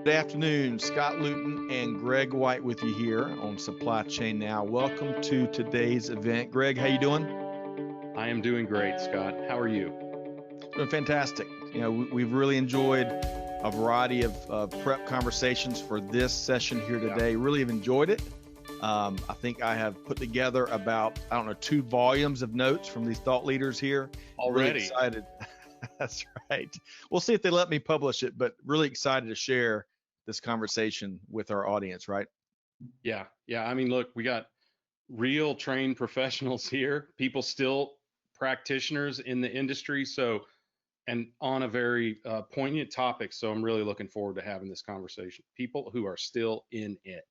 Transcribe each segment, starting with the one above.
Good afternoon, Scott Luton and Greg White with you here on Supply Chain Now. Welcome to today's event. Greg, how you doing? I am doing great, Scott. How are you? Doing fantastic. We've really enjoyed a variety of prep conversations for this session here today. Really have enjoyed it. I think I have put together about, 2 volumes of notes from these thought leaders here. Already? Really excited. That's right. We'll see if they let me publish it, but really excited to share this conversation with our audience, right? Yeah. I mean, look, we got real trained professionals here, people still practitioners in the industry. So, and on a very poignant topic. So I'm really looking forward to having this conversation. People who are still in it.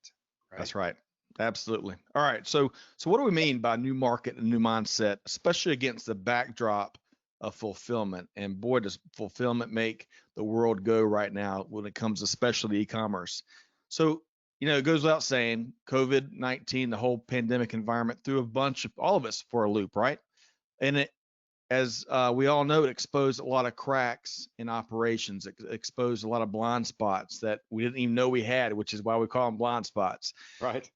Right. That's right. Absolutely. All right. So what do we mean by new market and new mindset, especially against the backdrop of fulfillment? And boy, does fulfillment make the world go right now when it comes especially to e-commerce. So, it goes without saying, COVID-19, the whole pandemic environment threw all of us for a loop, right? And as we all know, it exposed a lot of cracks in operations. It exposed a lot of blind spots that we didn't even know we had, which is why we call them blind spots. Right.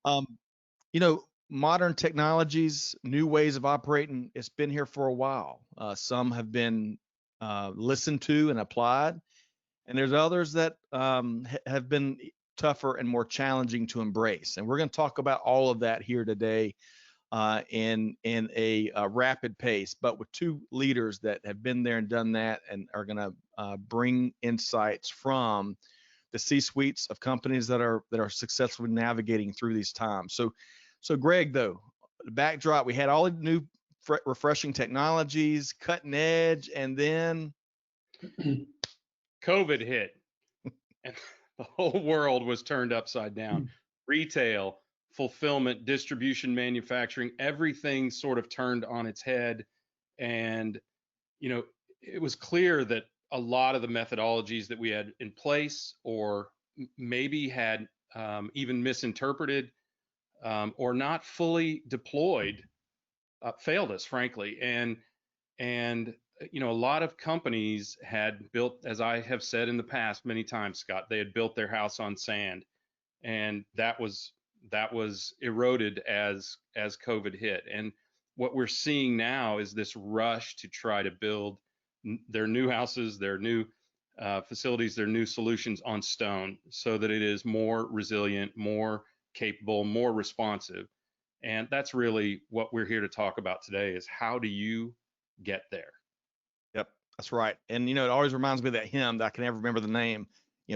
Modern technologies, new ways of operating, it's been here for a while. Some have been listened to and applied, and there's others that have been tougher and more challenging to embrace. And we're going to talk about all of that here today in a rapid pace, but with 2 leaders that have been there and done that and are going to bring insights from the C-suites of companies that are successfully navigating through these times. So Greg, though, the backdrop, we had all the new refreshing technologies, cutting edge, and then COVID hit and the whole world was turned upside down. Retail, fulfillment, distribution, manufacturing, everything sort of turned on its head. And, it was clear that a lot of the methodologies that we had in place or maybe had even misinterpreted or not fully deployed failed us, frankly. And a lot of companies had built, as I have said in the past many times, Scott, they had built their house on sand, and that was eroded as COVID hit. And what we're seeing now is this rush to try to build their new houses, their new facilities, their new solutions on stone, so that it is more resilient, more capable, more responsive. And that's really what we're here to talk about today: is how do you get there? Yep, that's right. And it always reminds me of that hymn that I can never remember the name.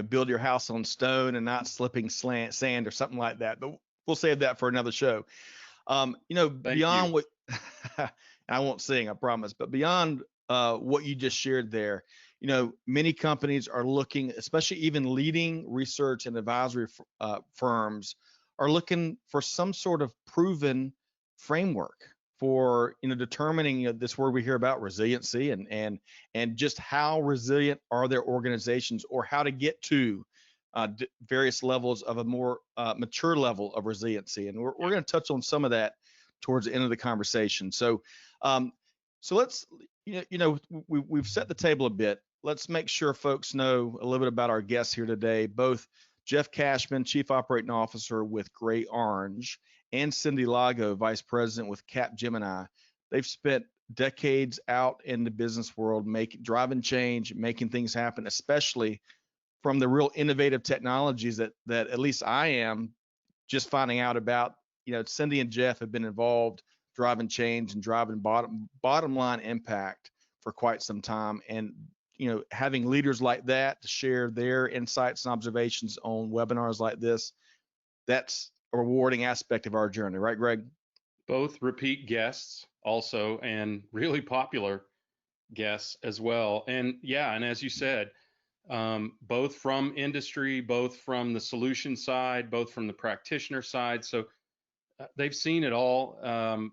Build your house on stone and not slipping sand or something like that. But we'll save that for another show. Beyond what I won't sing, I promise. But beyond what you just shared there, many companies are looking, especially even leading research and advisory firms, are looking for some sort of proven framework for determining this word we hear about, resiliency, and just how resilient are their organizations, or how to get to various levels of a more mature level of resiliency. And we're going to touch on some of that towards the end of the conversation. So let's we've set the table a bit. Let's make sure folks know a little bit about our guests here today. Both Jeff Cashman, Chief Operating Officer with Gray Orange, and Cindy Lago, Vice President with Capgemini. They've spent decades out in the business world, driving change, making things happen, especially from the real innovative technologies that at least I am just finding out about. Cindy and Jeff have been involved driving change and driving bottom line impact for quite some time. And having leaders like that to share their insights and observations on webinars like this, that's a rewarding aspect of our journey, right, Greg? Both repeat guests also, and really popular guests as well. And and as you said, both from industry, both from the solution side, both from the practitioner side. So they've seen it all,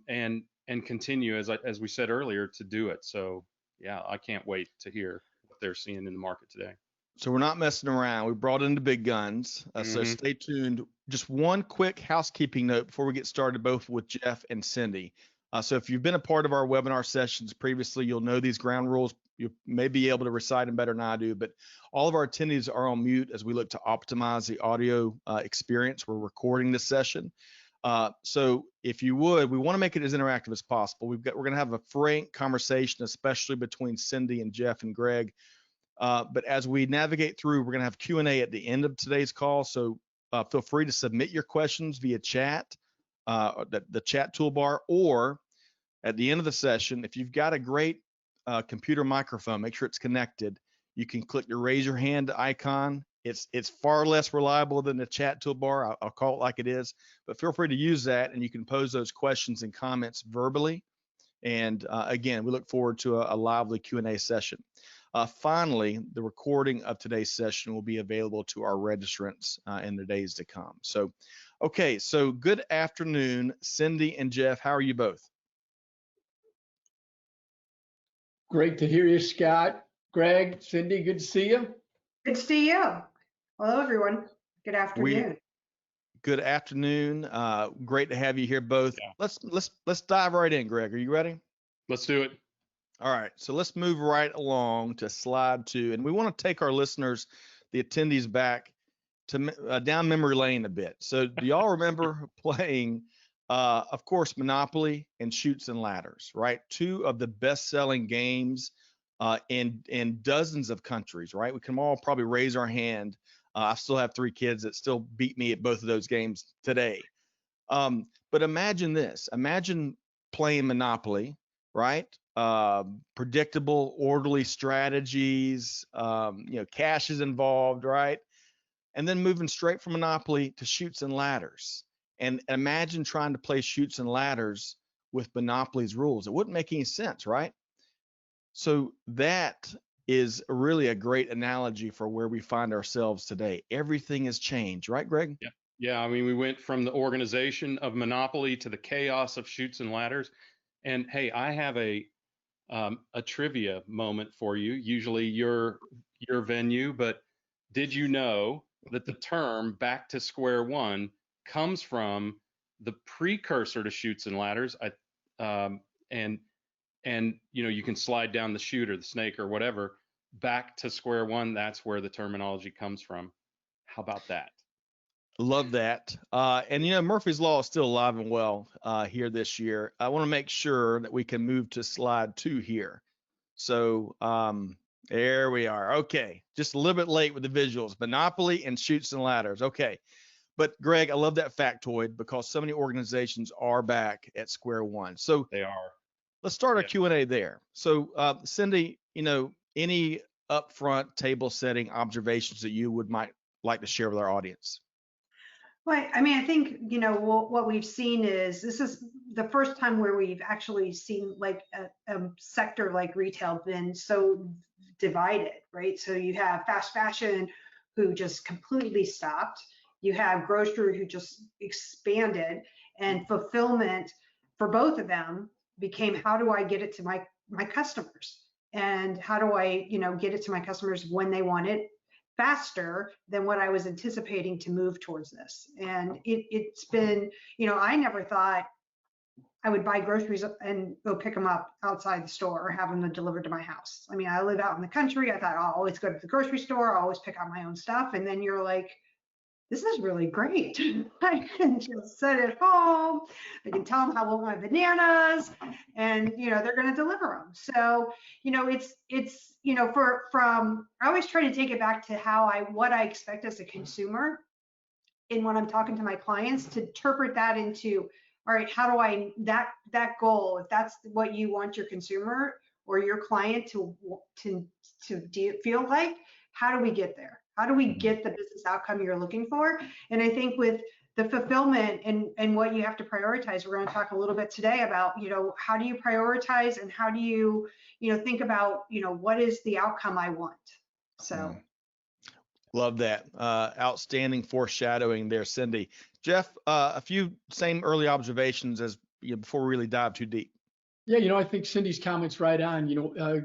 and continue, as we said earlier, to do it. So I can't wait to hear what they're seeing in the market today. So we're not messing around. We brought in the big guns. So stay tuned. Just one quick housekeeping note before we get started, both with Jeff and Cindy. So if you've been a part of our webinar sessions previously, you'll know these ground rules. You may be able to recite them better than I do, but all of our attendees are on mute as we look to optimize the audio experience. We're recording this session. So if you would, we want to make it as interactive as possible. We're going to have a frank conversation, especially between Cindy and Jeff and Greg. But as we navigate through, we're going to have Q&A at the end of today's call. So feel free to submit your questions via chat, the chat toolbar, or at the end of the session, if you've got a great computer microphone, make sure it's connected. You can click your raise your hand icon. It's far less reliable than the chat toolbar. I'll call it like it is, but feel free to use that, and you can pose those questions and comments verbally. And again, we look forward to a lively Q&A session. Finally, the recording of today's session will be available to our registrants in the days to come. So, okay, so good afternoon, Cindy and Jeff. How are you both? Great to hear you, Scott. Greg, Cindy, good to see you. Good to see you. Hello, everyone. Good afternoon. Good afternoon. Great to have you here both. Yeah. Let's dive right in, Greg. Are you ready? Let's do it. All right. So let's move right along to slide 2, and we want to take our listeners, the attendees, back to down memory lane a bit. So do y'all remember playing, of course, Monopoly and Chutes and Ladders, right? 2 of the best-selling games in dozens of countries, right? We can all probably raise our hand. I still have 3 kids that still beat me at both of those games today. But imagine this. Imagine playing Monopoly, right? Predictable, orderly strategies, cash is involved, right? And then moving straight from Monopoly to Chutes and Ladders. And imagine trying to play Chutes and Ladders with Monopoly's rules. It wouldn't make any sense, right? So that is really a great analogy for where we find ourselves today. Everything has changed, right, Greg? Yeah. Yeah. I mean, we went from the organization of Monopoly to the chaos of Chutes and Ladders. And hey, I have a trivia moment for you. Usually your venue, but did you know that the term "back to square one" comes from the precursor to Chutes and Ladders? And you can slide down the chute or the snake or whatever. Back to square one, that's where the terminology comes from. How about that? Love that. And Murphy's Law is still alive and well here this year. I want to make sure that we can move to slide 2 here. So there we are. Okay, just a little bit late with the visuals. Monopoly and Chutes and Ladders. Okay, but Greg, I love that factoid because so many organizations are back at square one. So they are. Let's start our Q&A there. So Cindy, any upfront table setting observations that you might like to share with our audience? Well, I mean, I think, what we've seen is this is the first time where we've actually seen like a sector like retail been so divided, right? So you have fast fashion who just completely stopped. You have grocery who just expanded, and fulfillment for both of them became, how do I get it to my customers? And how do I, get it to my customers when they want it faster than what I was anticipating to move towards this? And it's been, I never thought I would buy groceries and go pick them up outside the store or have them delivered to my house. I mean, I live out in the country. I thought I'll always go to the grocery store, I'll always pick out my own stuff. And then you're like, this is really great. I can just sit at home. I can tell them how I want my bananas, and they're going to deliver them. So it's I always try to take it back to what I expect as a consumer, and when I'm talking to my clients, to interpret that into, all right, how do I that goal, if that's what you want your consumer or your client to feel like, how do we get there? How do we get the business outcome you're looking for? And I think with the fulfillment and what you have to prioritize, we're going to talk a little bit today about, how do you prioritize and how do you, think about, what is the outcome I want? So. Love that. Outstanding foreshadowing there, Cindy. Jeff, a few same early observations as before we really dive too deep. Yeah, I think Cindy's comment's right on.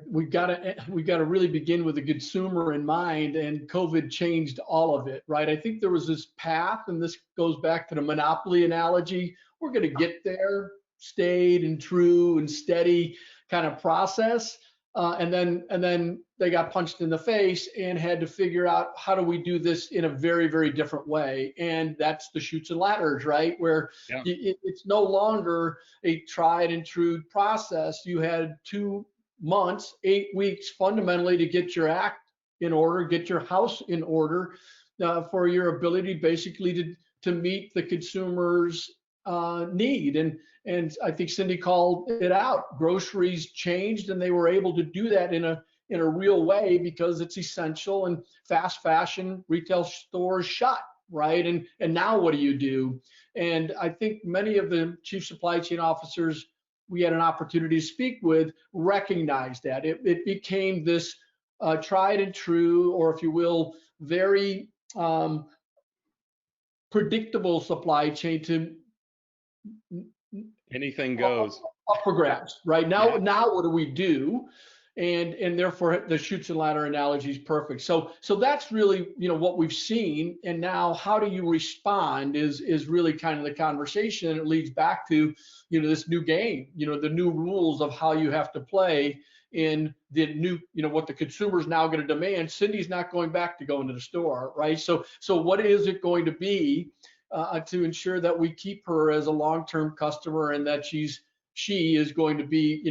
We've got to really begin with the consumer in mind, and COVID changed all of it, right? I think there was this path, and this goes back to the Monopoly analogy. We're going to get there stayed and true and steady kind of process. And then they got punched in the face and had to figure out, how do we do this in a very, very different way? And that's the chutes and ladders, right? Where it's no longer a tried and true process. You had 2 months, 8 weeks fundamentally to get your act in order, get your house in order, for your ability basically to meet the consumer's need. And I think Cindy called it out. Groceries changed, and they were able to do that in a real way because it's essential, and fast fashion retail stores shut, right? And now what do? And I think many of the chief supply chain officers we had an opportunity to speak with recognize that it became this tried and true, or if you will, very predictable supply chain to anything goes. Up for grabs, right? Now what do we do? And therefore the chutes and ladder analogy is perfect. So that's really, what we've seen. And now how do you respond is really kind of the conversation. And it leads back to, this new game, the new rules of how you have to play in the new, what the consumer's now going to demand. Cindy's not going back to going to the store, right? So what is it going to be to ensure that we keep her as a long-term customer, and that she is going to be,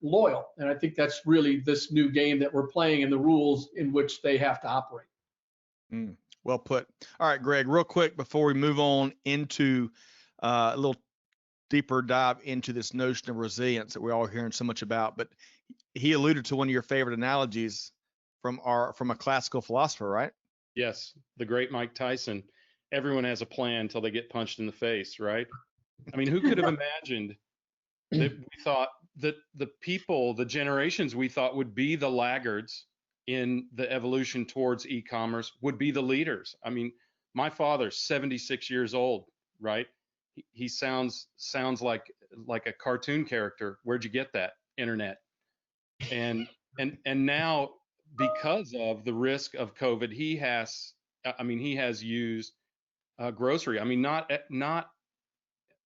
loyal? And I think that's really this new game that we're playing, and the rules in which they have to operate. Well put. All right, Greg, real quick before we move on into a little deeper dive into this notion of resilience that we're all hearing so much about, but he alluded to one of your favorite analogies from a classical philosopher, right? Yes, the great Mike Tyson. Everyone has a plan until they get punched in the face, right? I mean, who could have imagined that we thought that the generations we thought would be the laggards in the evolution towards e-commerce would be the leaders? I mean, my father's 76 years old, right? He sounds like a cartoon character. Where'd you get that? Internet. And now, because of the risk of COVID, he has used grocery. I mean, not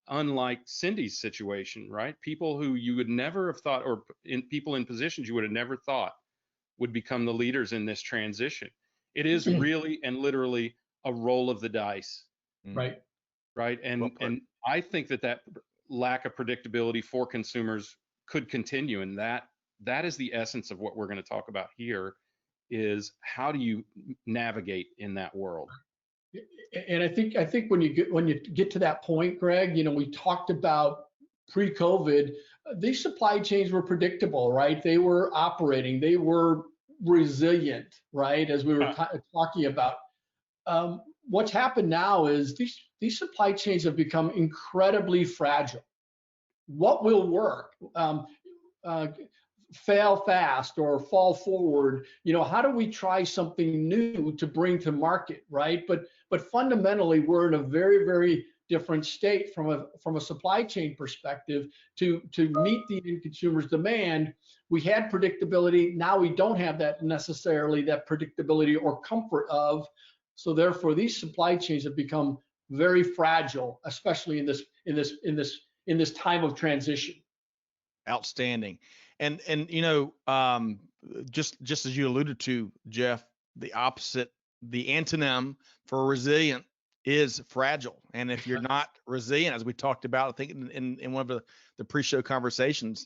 unlike Cindy's situation, right? People who you would never have thought, or people in positions you would have never thought would become the leaders in this transition. It is really and literally a roll of the dice. Right. Right. And I think that lack of predictability for consumers could continue. And that is the essence of what we're going to talk about here, is how do you navigate in that world? And I think when you get to that point, Greg, we talked about pre-COVID, these supply chains were predictable, right? They were operating, they were resilient, right? As we were talking about. What's happened now is these supply chains have become incredibly fragile. What will work? Fail fast or fall forward? How do we try something new to bring to market, right? But fundamentally, we're in a very, very different state from a supply chain perspective to meet the end consumer's demand. We had predictability. Now we don't have that necessarily, that predictability or comfort of. So therefore, these supply chains have become very fragile, especially in this time of transition. Outstanding. And just as you alluded to, Jeff, the opposite, the antonym for resilient is fragile. And if you're not resilient, as we talked about, I think in one of the pre-show conversations,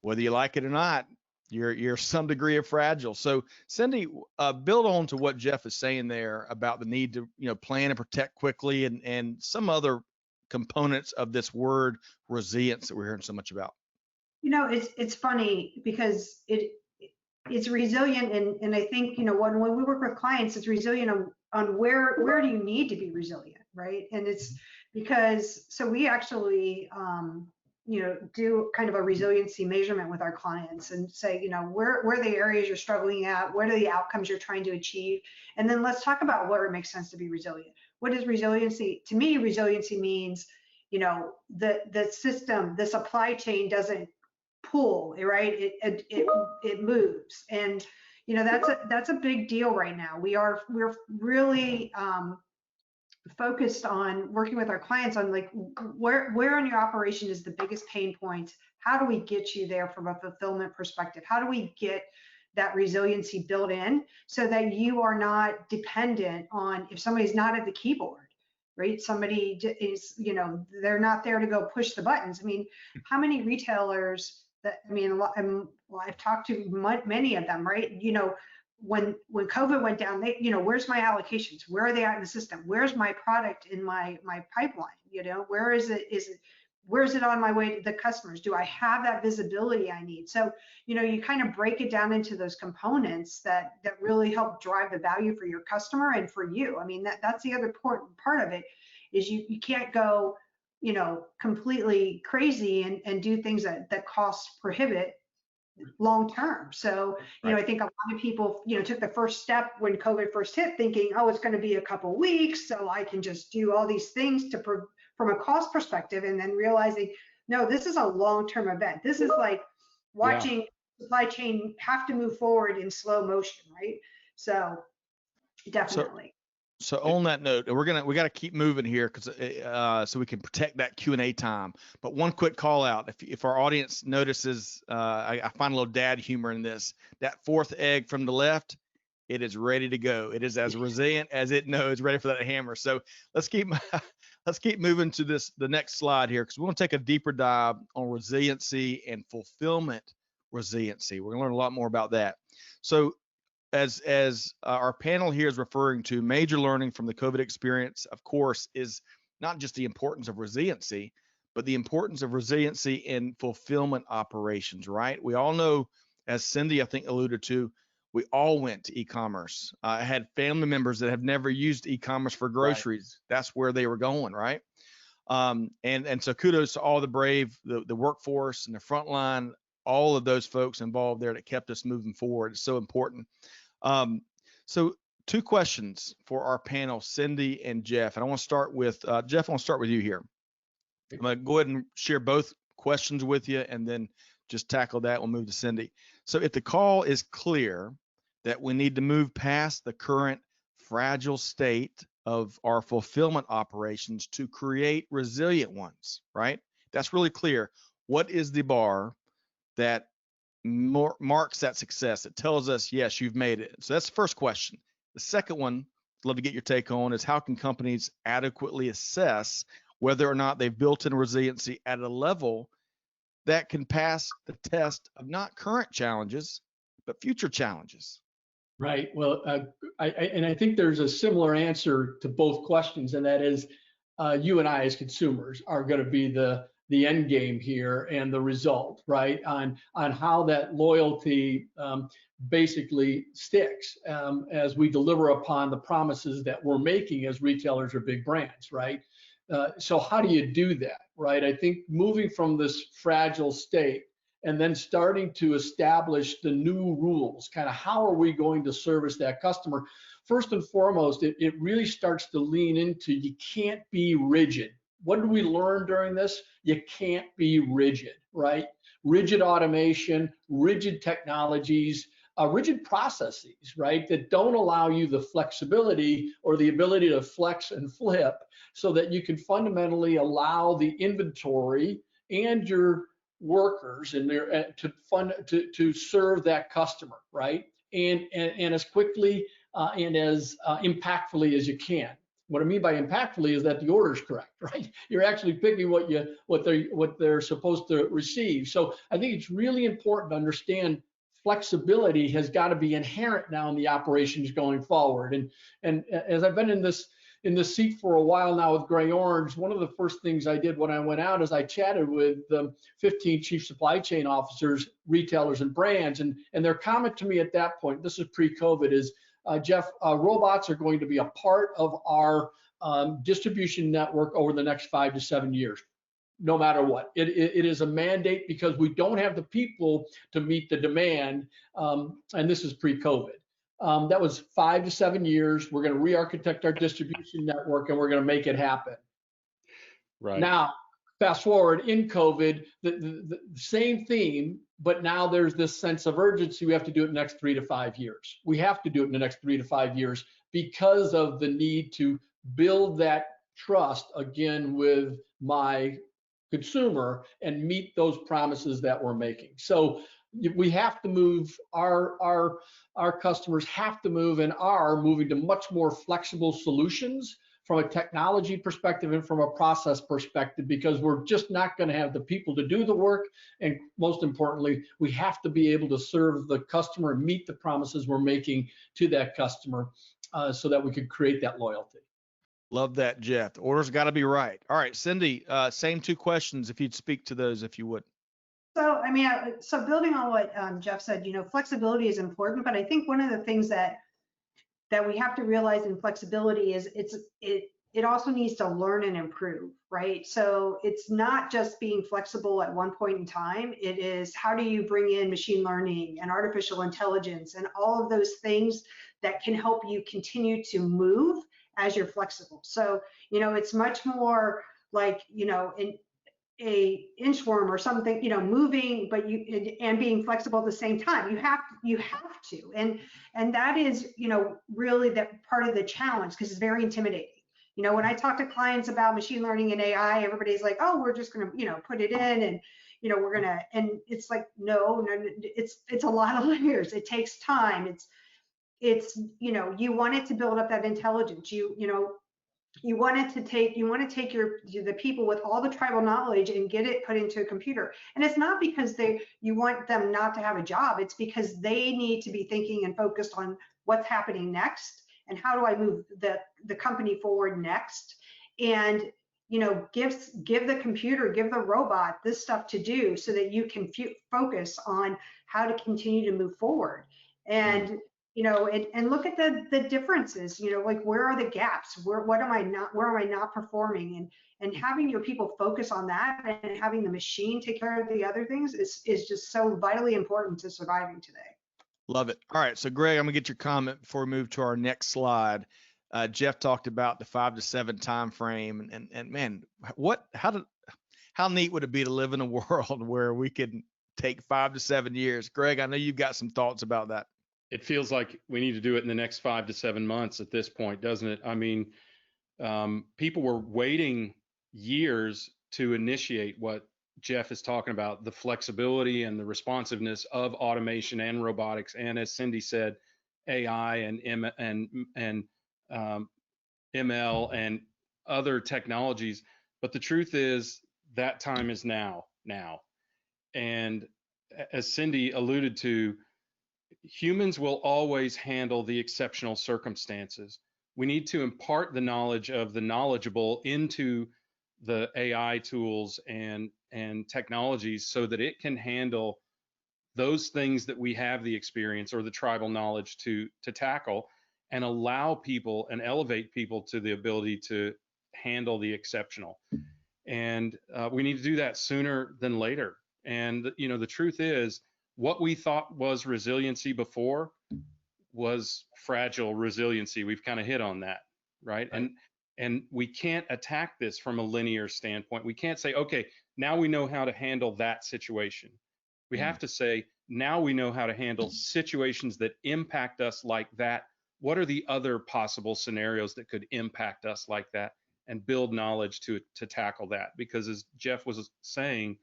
whether you like it or not, you're some degree of fragile. So Cindy, build on to what Jeff is saying there about the need to plan and protect quickly, and some other components of this word resilience that we're hearing so much about. It's funny because it's resilient, and I think when we work with clients, it's resilient on where do you need to be resilient, right? And it's because we actually do kind of a resiliency measurement with our clients and say, where are the areas you're struggling at? What are the outcomes you're trying to achieve? And then let's talk about where it makes sense to be resilient. What is resiliency? To me, resiliency means, the system, the supply chain doesn't pull, right? It moves. And, that's a big deal right now. We're really focused on working with our clients on like where in your operation is the biggest pain points. How do we get you there from a fulfillment perspective? How do we get that resiliency built in so that you are not dependent on if somebody's not at the keyboard, right? Somebody is, they're not there to go push the buttons. I mean, how many retailers that, I mean, I've talked to many of them, right? When COVID went down, they, where's my allocations? Where are they at in the system? Where's my product in my pipeline? Where is it? Where's it on my way to the customers? Do I have that visibility I need? So, you kind of break it down into those components that really help drive the value for your customer and for you. I mean, that's the other important part of it is you can't go, completely crazy and do things that cost prohibit long term. So, Right. I think a lot of people, took the first step when COVID first hit thinking, oh, it's going to be a couple weeks, so I can just do all these things from a cost perspective, and then realizing, no, this is a long-term event. This is like watching supply chain have to move forward in slow motion, right? So definitely. So on that note, we got to keep moving here because so we can protect that Q&A time. But one quick call out, if our audience notices, I find a little dad humor in this. That fourth egg from the left, it is ready to go. It is as resilient as it knows, ready for that hammer. So let's keep moving to the next slide here because we want to take a deeper dive on resiliency and fulfillment resiliency. We're gonna learn a lot more about that. So as our panel here is referring to, major learning from the COVID experience, of course, is not just the importance of resiliency, but the importance of resiliency in fulfillment operations, right? We all know, as Cindy, I think, alluded to, we all went to e-commerce. I had family members that have never used e-commerce for groceries. Right. That's where they were going, right? And so kudos to all the brave, the workforce and the frontline, all of those folks involved there that kept us moving forward. It's so important. So two questions for our panel, Cindy and Jeff. And I want to start with, Jeff, I want to start with you here. I'm going to go ahead and share both questions with you and then just tackle that. We'll move to Cindy. So if the call is clear that we need to move past the current fragile state of our fulfillment operations to create resilient ones, right? That's really clear. What is the bar that marks that success? It tells us, yes, you've made it. So that's the first question. The second one, I'd love to get your take on, is how can companies adequately assess whether or not they've built in resiliency at a level that can pass the test of not current challenges, but future challenges? Right. Well, I think there's a similar answer to both questions, and that is you and I as consumers are going to be the end game here and the result, right, on how that loyalty basically sticks as we deliver upon the promises that we're making as retailers or big brands, right? So how do you do that, right? I think moving from this fragile state and then starting to establish the new rules, kind of how are we going to service that customer? First and foremost, it really starts to lean into you can't be rigid. What did we learn during this? You can't be rigid, right? Rigid automation, rigid technologies, rigid processes, right? That don't allow you the flexibility or the ability to flex and flip so that you can fundamentally allow the inventory and your workers and their to serve that customer, right? And as quickly and as impactfully as you can. What I mean by impactfully is that the order is correct, right? You're actually picking what they're supposed to receive. So I think it's really important to understand flexibility has got to be inherent now in the operations going forward. And as I've been in this seat for a while now with Gray Orange, one of the first things I did when I went out is I chatted with 15 chief supply chain officers, retailers, and brands, and their comment to me at that point, this is pre-COVID, is Jeff, robots are going to be a part of our distribution network over the next 5 to 7 years, no matter what. It is a mandate because we don't have the people to meet the demand, and this is pre-COVID. That was 5 to 7 years. We're going to re-architect our distribution network, and we're going to make it happen. Right. Now, fast forward in COVID, the same theme, but now there's this sense of urgency. We have to do it in the next 3 to 5 years. We have to do it in the next 3 to 5 years because of the need to build that trust again with my consumer and meet those promises that we're making. So we have to move, our customers have to move and are moving to much more flexible solutions from a technology perspective and from a process perspective, because we're just not going to have the people to do the work. And most importantly, we have to be able to serve the customer and meet the promises we're making to that customer so that we could create that loyalty. Love that, Jeff. The order's got to be right. All right, Cindy, same two questions, if you'd speak to those, if you would. So, I mean, so building on what Jeff said, flexibility is important, but I think one of the things that we have to realize in flexibility is it also needs to learn and improve, right? So it's not just being flexible at one point in time. It is, how do you bring in machine learning and artificial intelligence and all of those things that can help you continue to move as you're flexible. So, it's much more like, a inchworm or something, moving, but and being flexible at the same time. You have to, and that is, really that part of the challenge, because it's very intimidating. When I talk to clients about machine learning and AI, everybody's like, oh, we're just going to, put it in and, we're going to, and it's like, no, it's a lot of layers. It takes time. It's, you want it to build up that intelligence. You want to take the people with all the tribal knowledge and get it put into a computer. And it's not because you want them not to have a job. It's because they need to be thinking and focused on what's happening next and how do I move the company forward next. And give the computer, give the robot this stuff to do so that you can focus on how to continue to move forward. And and look at the differences, like where are the gaps? Where am I not performing? And having your people focus on that and having the machine take care of the other things is just so vitally important to surviving today. Love it. All right. So Greg, I'm gonna get your comment before we move to our next slide. Jeff talked about the 5 to 7 time frame, and man, how neat would it be to live in a world where we could take 5 to 7 years? Greg, I know you've got some thoughts about that. It feels like we need to do it in the next 5 to 7 months at this point, doesn't it? I mean, people were waiting years to initiate what Jeff is talking about, the flexibility and the responsiveness of automation and robotics, and as Cindy said, AI and ML and other technologies. But the truth is that time is now. And as Cindy alluded to, humans will always handle the exceptional circumstances. We need to impart the knowledge of the knowledgeable into the AI tools and technologies so that it can handle those things that we have the experience or the tribal knowledge to tackle, and allow people and elevate people to the ability to handle the exceptional. And we need to do that sooner than later. And the truth is, what we thought was resiliency before was fragile resiliency. We've kind of hit on that, right? And we can't attack this from a linear standpoint. We can't say, okay, now we know how to handle that situation. We have to say, now we know how to handle situations that impact us like that. What are the other possible scenarios that could impact us like that, and build knowledge to tackle that? Because as Jeff was saying,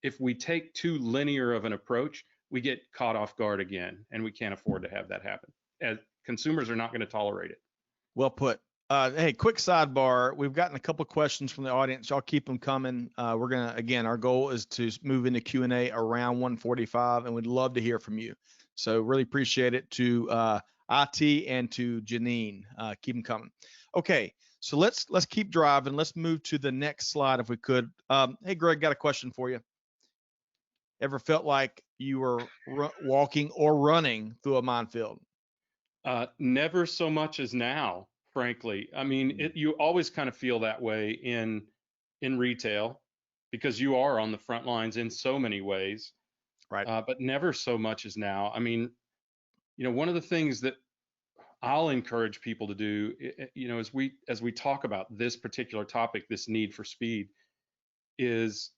if we take too linear of an approach, we get caught off guard again, and we can't afford to have that happen. As consumers are not going to tolerate it. Well put. Hey, quick sidebar. We've gotten a couple of questions from the audience. Y'all keep them coming. We're gonna, again, our goal is to move into Q&A around 1:45, and we'd love to hear from you. So really appreciate it to IT and to Janine. Keep them coming. Okay, so let's keep driving. Let's move to the next slide if we could. Hey, Greg, got a question for you. Ever felt like you were walking or running through a minefield? Never so much as now, frankly. I mean, you always kind of feel that way in retail, because you are on the front lines in so many ways, right? But never so much as now. I mean, one of the things that I'll encourage people to do, as we talk about this particular topic, this need for speed, is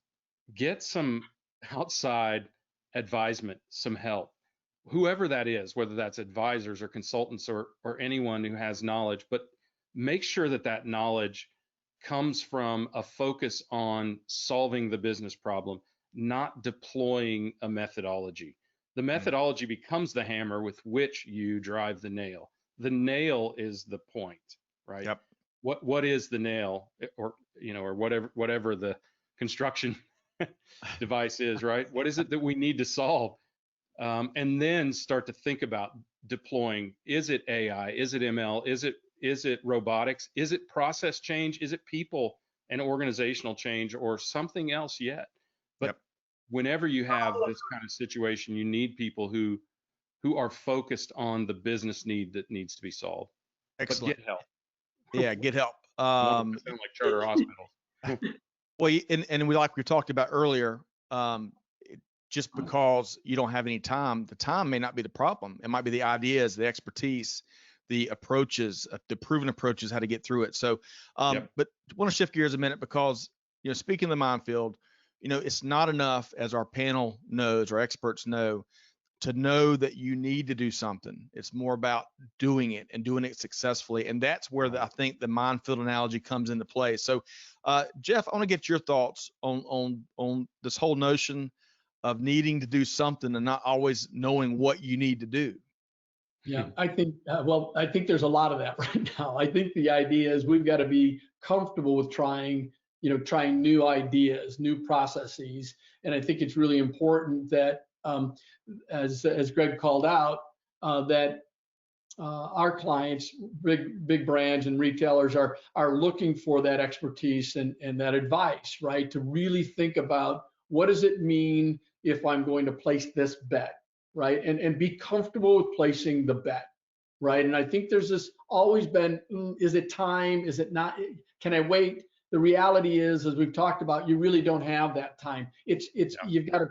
get some outside advisement, some help, whoever that is, whether that's advisors or consultants or anyone who has knowledge. But make sure that that knowledge comes from a focus on solving the business problem, not deploying a methodology. The methodology becomes the hammer with which you drive the nail. The nail is the point, right? Yep. What is the nail, or or whatever the construction device is, right? What is it that we need to solve? And then start to think about deploying. Is it AI? Is it ML? Is it robotics? Is it process change? Is it people and organizational change, or something else yet? But Yep. whenever you have this kind of situation, you need people who are focused on the business need that needs to be solved. Excellent. But get help. Yeah, get help. Sound like charter hospitals. Well, and we talked about earlier, just because you don't have any time, the time may not be the problem. It might be the ideas, the expertise, the approaches, the proven approaches, how to get through it. So, Yep. but I want to shift gears a minute because, speaking of the minefield, it's not enough, as our panel knows, our experts know, to know that you need to do something. It's more about doing it and doing it successfully. And that's where I think the minefield analogy comes into play. So, Jeff, I want to get your thoughts on this whole notion of needing to do something and not always knowing what you need to do. Yeah, I think, I think there's a lot of that right now. I think the idea is we've got to be comfortable with trying new ideas, new processes. And I think it's really important that, as Greg called out, that our clients, big brands and retailers are looking for that expertise and that advice, right? To really think about, what does it mean if I'm going to place this bet, right? And be comfortable with placing the bet, right? And I think there's always been, is it time? Is it not? Can I wait? The reality is, as we've talked about, you really don't have that time. You've got to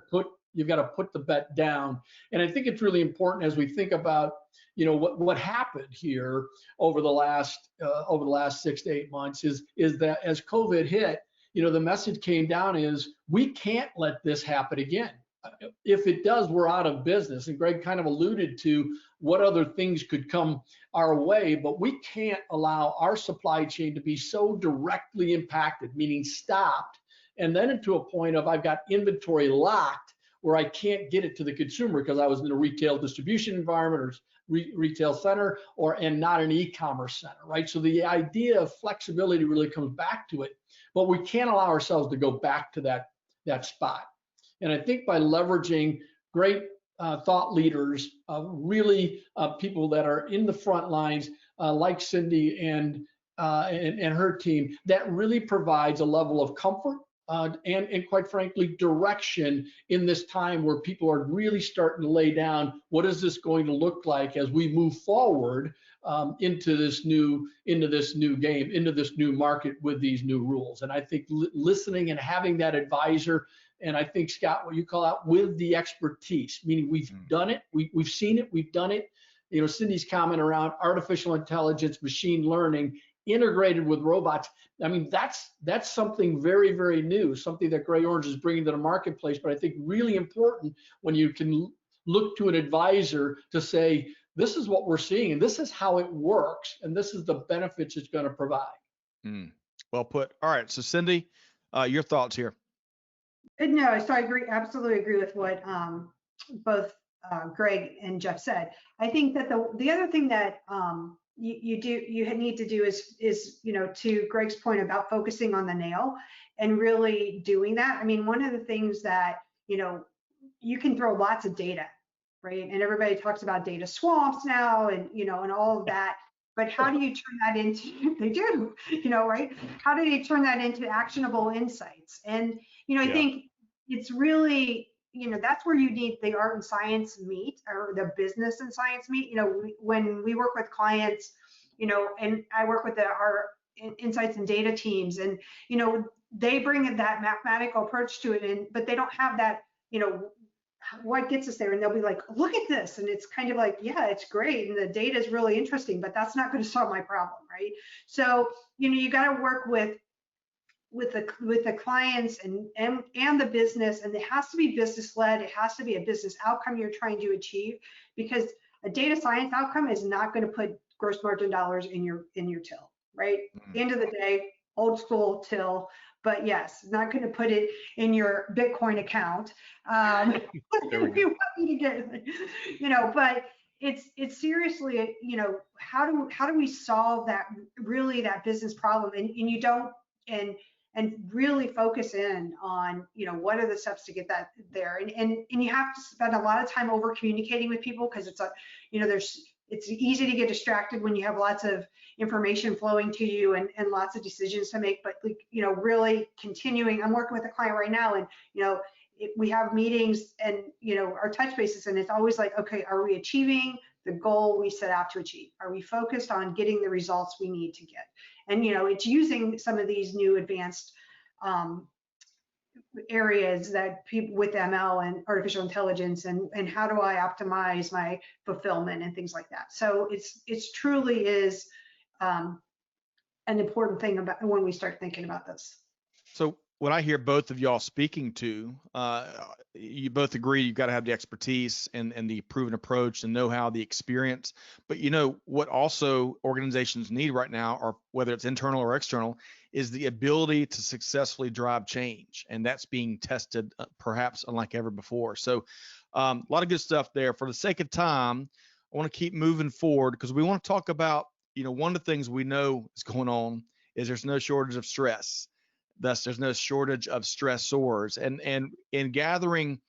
put the bet down. And I think it's really important as we think about, what happened here over the last 6 to 8 months is that as COVID hit, the message came down is, we can't let this happen again. If it does, we're out of business. And Greg kind of alluded to what other things could come our way, but we can't allow our supply chain to be so directly impacted, meaning stopped, and then into a point of, I've got inventory locked where I can't get it to the consumer because I was in a retail distribution environment or retail center, and not an e-commerce center, right? So the idea of flexibility really comes back to it, but we can't allow ourselves to go back to that spot. And I think by leveraging great thought leaders, really people that are in the front lines, like Cindy and her team, that really provides a level of comfort and quite frankly, direction in this time where people are really starting to lay down, what is this going to look like as we move forward into this new game, into this new market with these new rules. And I think listening and having that advisor, and I think, Scott, what you call out, with the expertise, meaning we've done it, we've seen it, we've done it. Cindy's comment around artificial intelligence, machine learning, integrated with robots. I mean, that's something very, very new, something that Gray Orange is bringing to the marketplace, but I think really important when you can look to an advisor to say, this is what we're seeing, and this is how it works, and this is the benefits it's going to provide. Well put. All right, so Cindy, your thoughts here. No, so I absolutely agree with what both Greg and Jeff said. I think that the other thing that you need to do is to Greg's point about focusing on the nail and really doing that. I mean, one of the things that you can throw lots of data, right? And everybody talks about data swamps now, and and all of that. But how do you turn that into, they do, right? How do you turn that into actionable insights? And, I think it's really, that's where you need the art and science meet, or the business and science meet. When we work with clients, and I work with our insights and data teams, and, they bring that mathematical approach to it, but they don't have that, what gets us there, and they'll be like, look at this, and it's kind of like, yeah, it's great, and the data is really interesting, but that's not going to solve my problem, right? So you got to work with the clients and the business, and it has to be business led. It has to be a business outcome you're trying to achieve, because a data science outcome is not going to put gross margin dollars in your till, right? At the end of the day, old school till, but yes, not going to put it in your Bitcoin account. If you want me to get, but it's seriously, how do we solve that, really, that business problem? And you don't, and really focus in on, what are the steps to get that there. And you have to spend a lot of time over communicating with people, because it's it's easy to get distracted when you have lots of information flowing to you and lots of decisions to make. But really continuing, I'm working with a client right now, and we have meetings and our touch bases, and it's always like, okay, are we achieving the goal we set out to achieve? Are we focused on getting the results we need to get? And it's using some of these new advanced areas that people with ML and artificial intelligence, and how do I optimize my fulfillment and things like that. So it's truly is an important thing about when we start thinking about this. So what I hear both of y'all speaking to, you both agree you've got to have the expertise and the proven approach, and know-how, the experience. But what also organizations need right now, or whether it's internal or external, is the ability to successfully drive change. And that's being tested perhaps unlike ever before. So a lot of good stuff there. For the sake of time, I want to keep moving forward, because we want to talk about, one of the things we know is going on is there's no shortage of stress. Thus, there's no shortage of stressors. And in gathering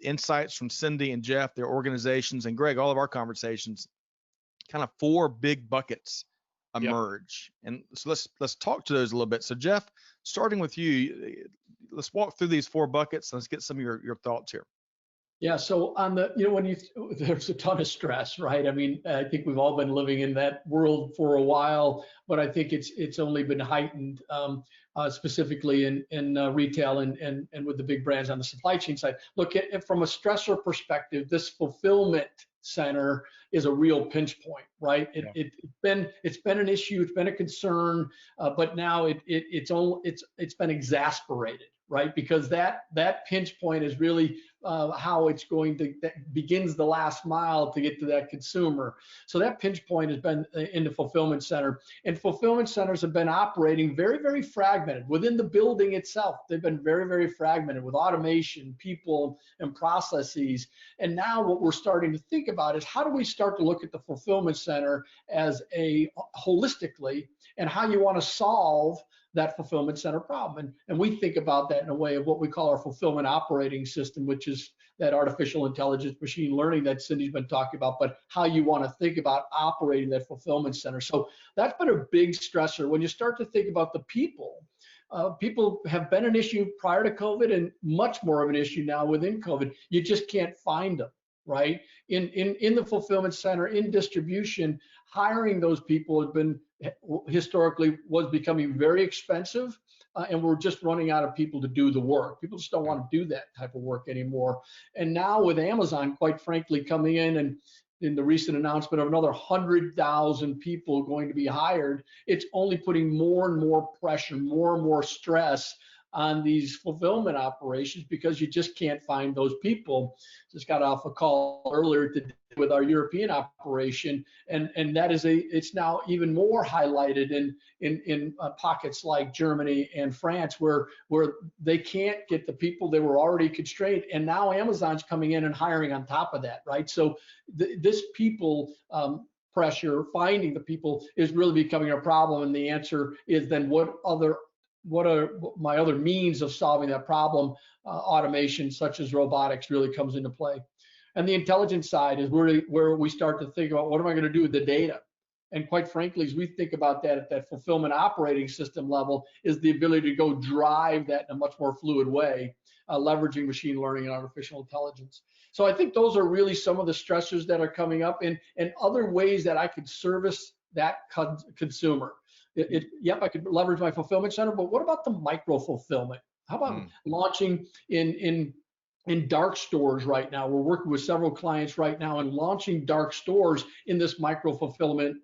insights from Cindy and Jeff, their organizations, and Greg, all of our conversations, kind of 4 big buckets emerge. Yep. And so let's talk to those a little bit. So Jeff, starting with you, let's walk through these 4 buckets. Let's get some of your thoughts here. Yeah. So on the, there's a ton of stress, right? I mean, I think we've all been living in that world for a while, but I think it's only been heightened, specifically in retail and with the big brands on the supply chain side. Look, from a stressor perspective, this fulfillment center is a real pinch point, right? It's been an issue, it's been a concern, but now it's been exasperated, right? Because that pinch point is really how it's going to, that begins the last mile to get to that consumer. So that pinch point has been in the fulfillment center, and fulfillment centers have been operating very, very fragmented within the building itself. They've been very, very fragmented with automation, people, and processes. And now what we're starting to think about is, how do we start to look at the fulfillment center as a holistically, and how you want to solve that fulfillment center problem. And we think about that in a way of what we call our fulfillment operating system, which is that artificial intelligence, machine learning that Cindy's been talking about, but how you want to think about operating that fulfillment center. So that's been a big stressor. When you start to think about the people, people have been an issue prior to COVID, and much more of an issue now within COVID. You just can't find them, right? In the fulfillment center, in distribution, hiring those people has been historically was becoming very expensive, and we're just running out of people to do the work. People just don't want to do that type of work anymore. And now with Amazon, quite frankly, coming in the recent announcement of another 100,000 people going to be hired, it's only putting more and more pressure, more and more stress on these fulfillment operations, because you just can't find those people. Just got off a call earlier today with our European operation, and that is it's now even more highlighted in pockets like Germany and France, where they can't get the people. They were already constrained, and now Amazon's coming in and hiring on top of that, right? So this people pressure, finding the people, is really becoming a problem. And the answer is then, what are my other means of solving that problem? Automation such as robotics really comes into play. And the intelligence side is where we start to think about, what am I going to do with the data? And quite frankly, as we think about that at that fulfillment operating system level, is the ability to go drive that in a much more fluid way, leveraging machine learning and artificial intelligence. So I think those are really some of the stressors that are coming up, and other ways that I could service that consumer. Yep, I could leverage my fulfillment center, but what about the micro fulfillment? How about launching in dark stores right now? We're working with several clients right now and launching dark stores in this micro fulfillment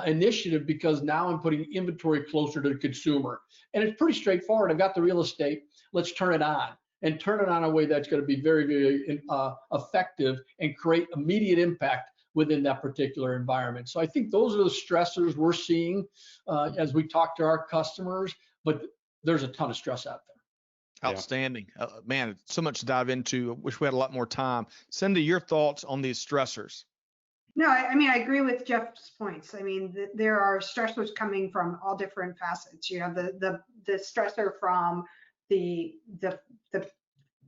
initiative, because now I'm putting inventory closer to the consumer. And it's pretty straightforward. I've got the real estate. Let's turn it on, and turn it on in a way that's going to be very, very effective and create immediate impact. within that particular environment. So I think those are the stressors we're seeing as we talk to our customers, but there's a ton of stress out there. Outstanding. Man, so much to dive into. Wish we had a lot more time. Cindy, your thoughts on these stressors? No, I mean, I agree with Jeff's points. I mean, there are stressors coming from all different facets. You have the stressor from the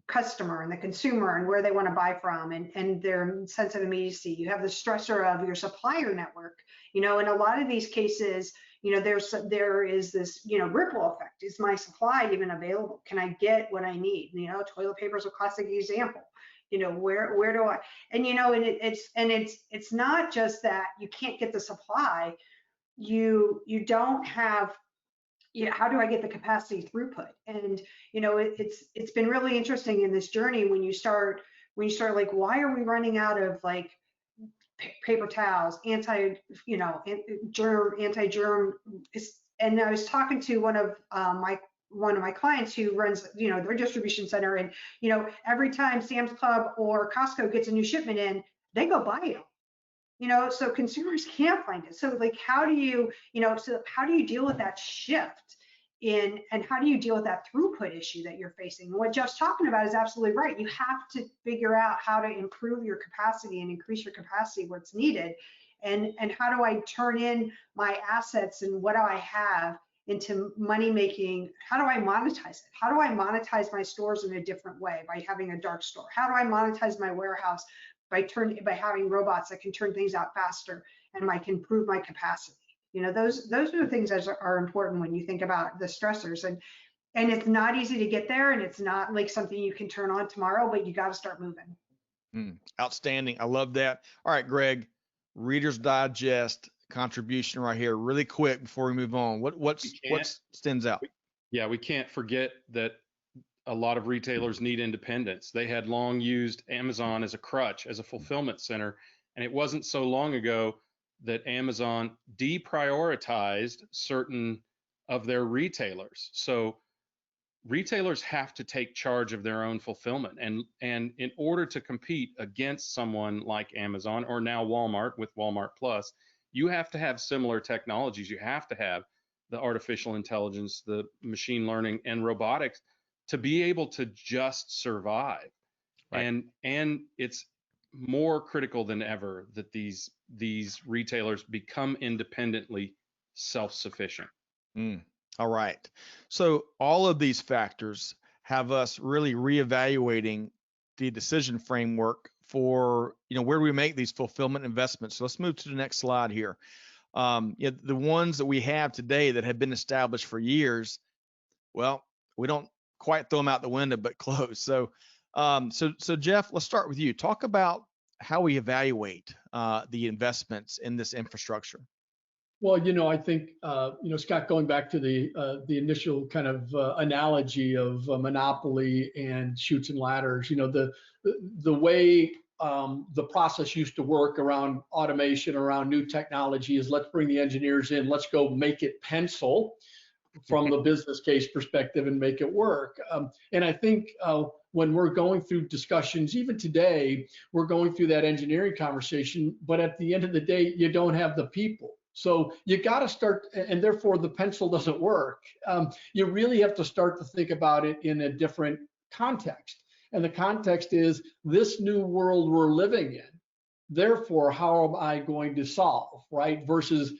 customer and the consumer and where they want to buy from and their sense of immediacy. You have the stressor of your supplier network. In a lot of these cases, there is this, ripple effect. Is my supply even available? Can I get what I need? Toilet paper is a classic example. Where do I, and it's not just that you can't get the supply, you don't have, how do I get the capacity throughput? And it's been really interesting in this journey when you start like, why are we running out of like paper towels, anti-germ, and I was talking to one of my clients who runs, their distribution center, and every time Sam's Club or Costco gets a new shipment in, they go buy it. So consumers can't find it. So like, how do you deal with that shift and how do you deal with that throughput issue that you're facing? What Jeff's talking about is absolutely right. You have to figure out how to improve your capacity and increase your capacity what's needed, and how do I turn in my assets and what do I have into money making? How do I monetize it? How do I monetize my stores in a different way by having a dark store? How do I monetize my warehouse by having robots that can turn things out faster and I can improve my capacity? Those are the things that are important when you think about the stressors, and it's not easy to get there, and it's not like something you can turn on tomorrow, but you got to start moving. Outstanding. I love that. All right, Greg, Reader's Digest contribution right here, really quick before we move on. What stands out? Yeah, we can't forget that a lot of retailers need independence. They had long used Amazon as a crutch, as a fulfillment center, and it wasn't so long ago that Amazon deprioritized certain of their retailers. So retailers have to take charge of their own fulfillment, and in order to compete against someone like Amazon or now Walmart with Walmart Plus, you have to have similar technologies. You have to have the artificial intelligence, the machine learning, and robotics to be able to just survive. Right. And it's more critical than ever that these retailers become independently self-sufficient. All right. So all of these factors have us really reevaluating the decision framework for, where do we make these fulfillment investments. So let's move to the next slide here. The ones that we have today that have been established for years, well, we don't quite throw them out the window, but close. So Jeff, let's start with you. Talk about how we evaluate the investments in this infrastructure. Well, I think, Scott, going back to the initial kind of analogy of monopoly and chutes and ladders, the way the process used to work around automation, around new technology is let's bring the engineers in, let's go make it pencil from the business case perspective and make it work. And I think when we're going through discussions, even today, we're going through that engineering conversation, but at the end of the day, you don't have the people. So you got to start, and therefore the pencil doesn't work. You really have to start to think about it in a different context. And the context is this new world we're living in. Therefore, how am I going to solve, right? Versus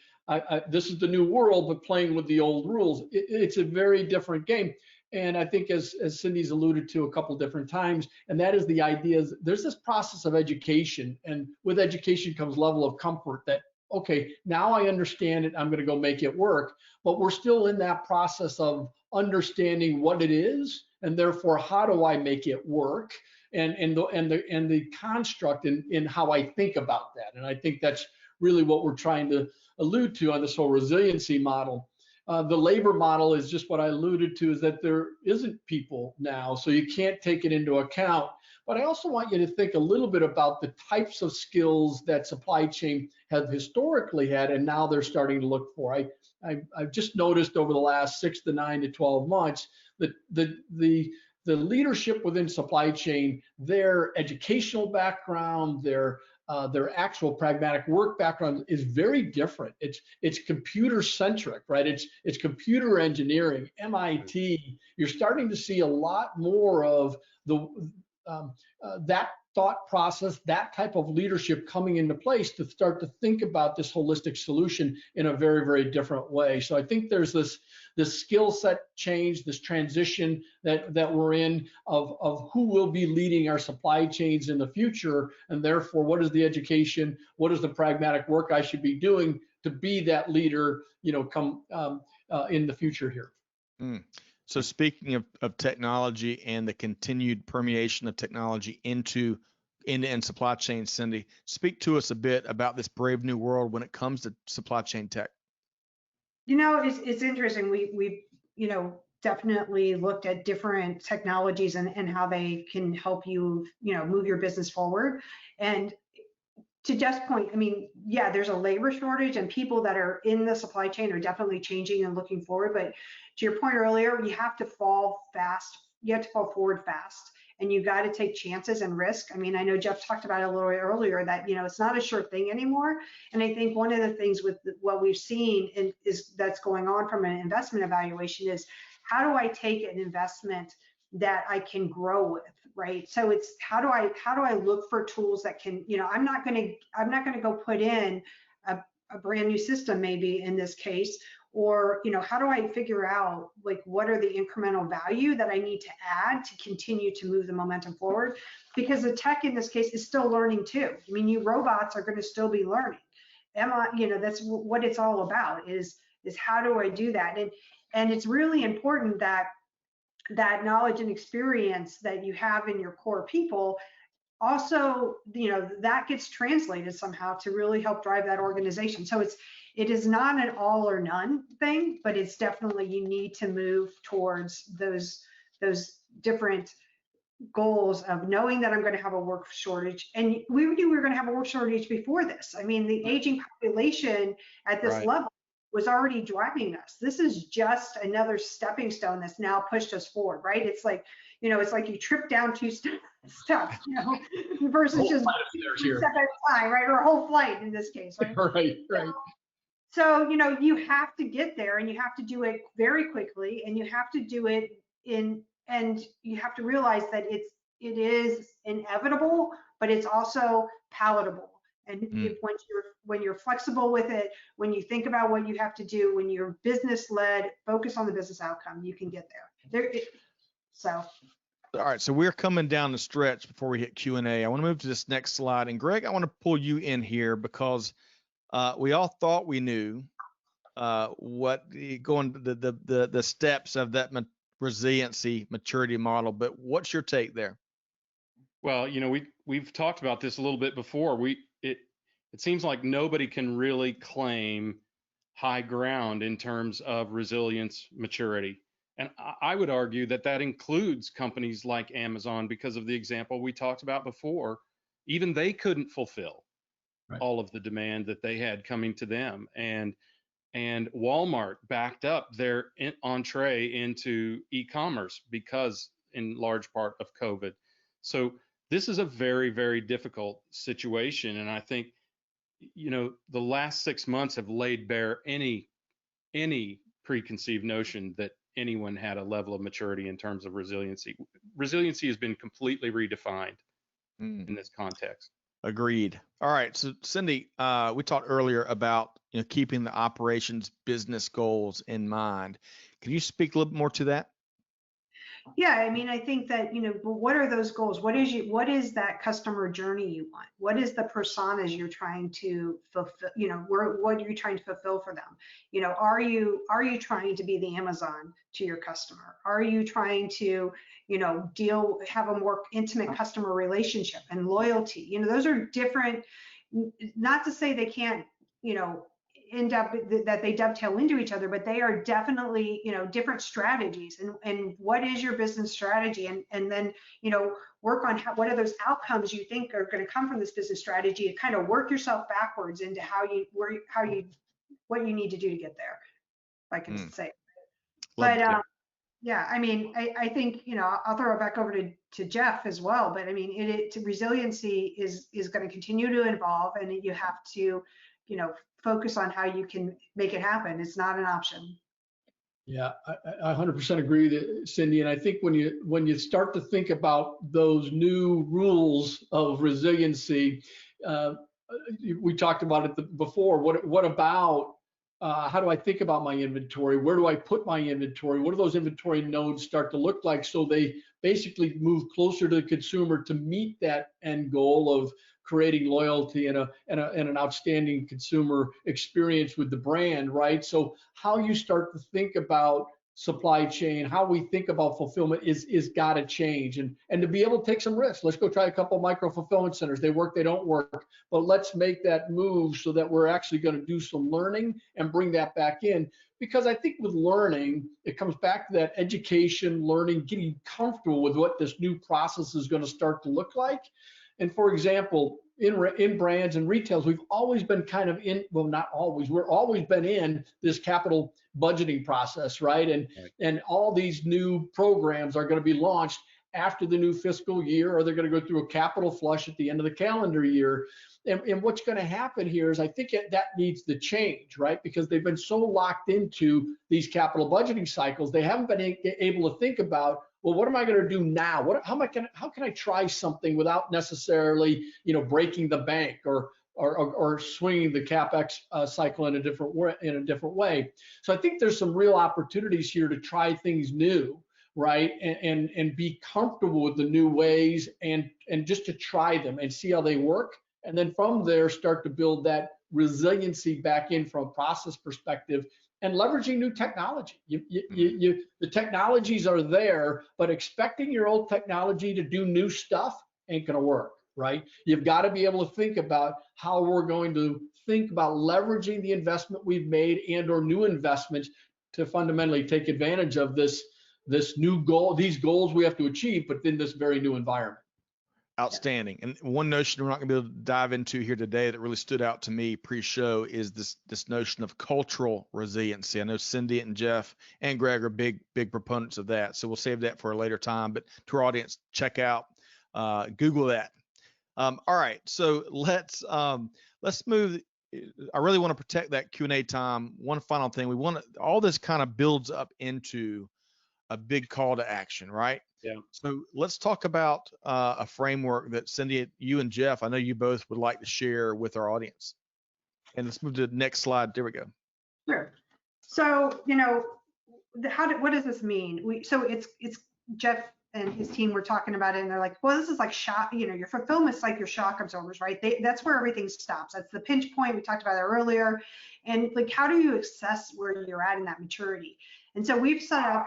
this is the new world, but playing with the old rules. It's a very different game. And I think as Cindy's alluded to a couple different times, and that is the idea is there's this process of education, and with education comes level of comfort that, okay, now I understand it, I'm going to go make it work. But we're still in that process of understanding what it is, and therefore how do I make it work, and the construct in how I think about that. And I think that's really what we're trying to allude to on this whole resiliency model. The labor model is just what I alluded to, is that there isn't people now, so you can't take it into account. But I also want you to think a little bit about the types of skills that supply chain have historically had, and now they're starting to look for. I've just noticed over the last 6 to 9 to 12 months that the leadership within supply chain, their educational background, their their actual pragmatic work background is very different. It's computer centric, right? It's computer engineering, MIT. You're starting to see a lot more of the that thought process, that type of leadership coming into place to start to think about this holistic solution in a very, very different way. So I think there's this skill set change, this transition that we're in of who will be leading our supply chains in the future, and therefore what is the education, what is the pragmatic work I should be doing to be that leader, come in the future here. So speaking of technology and the continued permeation of technology into end-to-end supply chain, Cindy, speak to us a bit about this brave new world when it comes to supply chain tech. It's interesting. We definitely looked at different technologies and how they can help you, move your business forward. And to Jeff's point, I mean, yeah, there's a labor shortage and people that are in the supply chain are definitely changing and looking forward. But to your point earlier, you have to fall fast. You have to fall forward fast, and you got to take chances and risk. I mean, I know Jeff talked about it a little bit earlier that, it's not a sure thing anymore. And I think one of the things with what we've seen is that's going on from an investment evaluation is how do I take an investment that I can grow with, right? So it's how do I look for tools that can, I'm not going to go put in a brand new system maybe in this case, or how do I figure out like what are the incremental value that I need to add to continue to move the momentum forward? Because the tech in this case is still learning too. I mean, you robots are going to still be learning. That's what it's all about is how do I do that? And it's really important that knowledge and experience that you have in your core people also, that gets translated somehow to really help drive that organization. So it is not an all or none thing, but it's definitely you need to move towards those different goals of knowing that I'm going to have a work shortage. And we knew we were going to have a work shortage before this. I mean, the aging population at this level was already driving us. This is just another stepping stone that's now pushed us forward, right? It's like, it's like you trip down 2 steps, versus just one step at a time, right? Or a whole flight in this case, right? Right. So, you have to get there and you have to do it very quickly and you have to do it and you have to realize that it is inevitable, but it's also palatable. And when you're flexible with it, when you think about what you have to do, when you're business led, focus on the business outcome, you can get there. All right, so we're coming down the stretch before we hit Q&A. I want to move to this next slide, and Greg, I want to pull you in here because we all thought we knew what the steps of that resiliency maturity model, but what's your take there? Well, we've talked about this a little bit before. It seems like nobody can really claim high ground in terms of resilience maturity. And I would argue that includes companies like Amazon because of the example we talked about before. Even they couldn't fulfill all of the demand that they had coming to them. And Walmart backed up their entree into e-commerce because in large part of COVID. So this is a very, very difficult situation. And I think, the last 6 months have laid bare any preconceived notion that anyone had a level of maturity in terms of resiliency. Resiliency has been completely redefined in this context. Agreed. All right. So Cindy, we talked earlier about keeping the operations business goals in mind. Can you speak a little bit more to that? Yeah, I mean, I think that, but what are those goals? What is that customer journey you want? What is the personas you're trying to fulfill? What are you trying to fulfill for them? Are you trying to be the Amazon to your customer? Are you trying to, have a more intimate customer relationship and loyalty? Those are different, not to say they can't, end up that they dovetail into each other, but they are definitely, different strategies. And what is your business strategy? And then, work on what are those outcomes you think are going to come from this business strategy, and kind of work yourself backwards into what you need to do to get there, if I can say. But yeah, I mean, I think, I'll throw it back over to Jeff as well. But I mean, resiliency is going to continue to evolve, and you have to, focus on how you can make it happen. It's not an option. Yeah, I 100% agree with you, Cindy. And I think when you start to think about those new rules of resiliency, we talked about it before. What about how do I think about my inventory? Where do I put my inventory? What do those inventory nodes start to look like, so they basically move closer to the consumer to meet that end goal of creating loyalty and an outstanding consumer experience with the brand, right? So how you start to think about supply chain, how we think about fulfillment is got to change, and to be able to take some risks. Let's go try a couple micro fulfillment centers. They work, they don't work, but let's make that move so that we're actually going to do some learning and bring that back in. Because I think with learning, it comes back to that education, learning, getting comfortable with what this new process is going to start to look like. And for example, in brands and retails, we've always been kind of in, well, not always, we're always been in this capital budgeting process, right? And all these new programs are going to be launched after the new fiscal year, or they're going to go through a capital flush at the end of the calendar year. And what's going to happen here is I think that needs to change, right? Because they've been so locked into these capital budgeting cycles, they haven't been able to think about, well, what am I going to do now? How can I try something without necessarily, breaking the bank or swinging the capex cycle in a different way? So I think there's some real opportunities here to try things new, right? And be comfortable with the new ways and just to try them and see how they work. And then from there, start to build that resiliency back in from a process perspective and leveraging new technology. The technologies are there, but expecting your old technology to do new stuff ain't gonna work, right? You've got to be able to think about how we're going to think about leveraging the investment we've made and or new investments to fundamentally take advantage of this new goal, these goals we have to achieve, but in this very new environment. Outstanding. And one notion we're not going to be able to dive into here today that really stood out to me pre-show is this notion of cultural resiliency. I know Cindy and Jeff and Greg are big proponents of that, so we'll save that for a later time. But to our audience, check out, Google that. All right, so let's move. I really want to protect that Q&A time. One final thing, all this kind of builds up into a big call to action, right? Yeah. So let's talk about a framework that Cindy, you and Jeff, I know you both would like to share with our audience. And let's move to the next slide. There we go. Sure. So, what does this mean? So it's Jeff and his team were talking about it, and they're like, well, this is like shock, your fulfillment's like your shock absorbers, right? That's where everything stops. That's the pinch point. We talked about that earlier. And like, how do you assess where you're at in that maturity? And so we've set up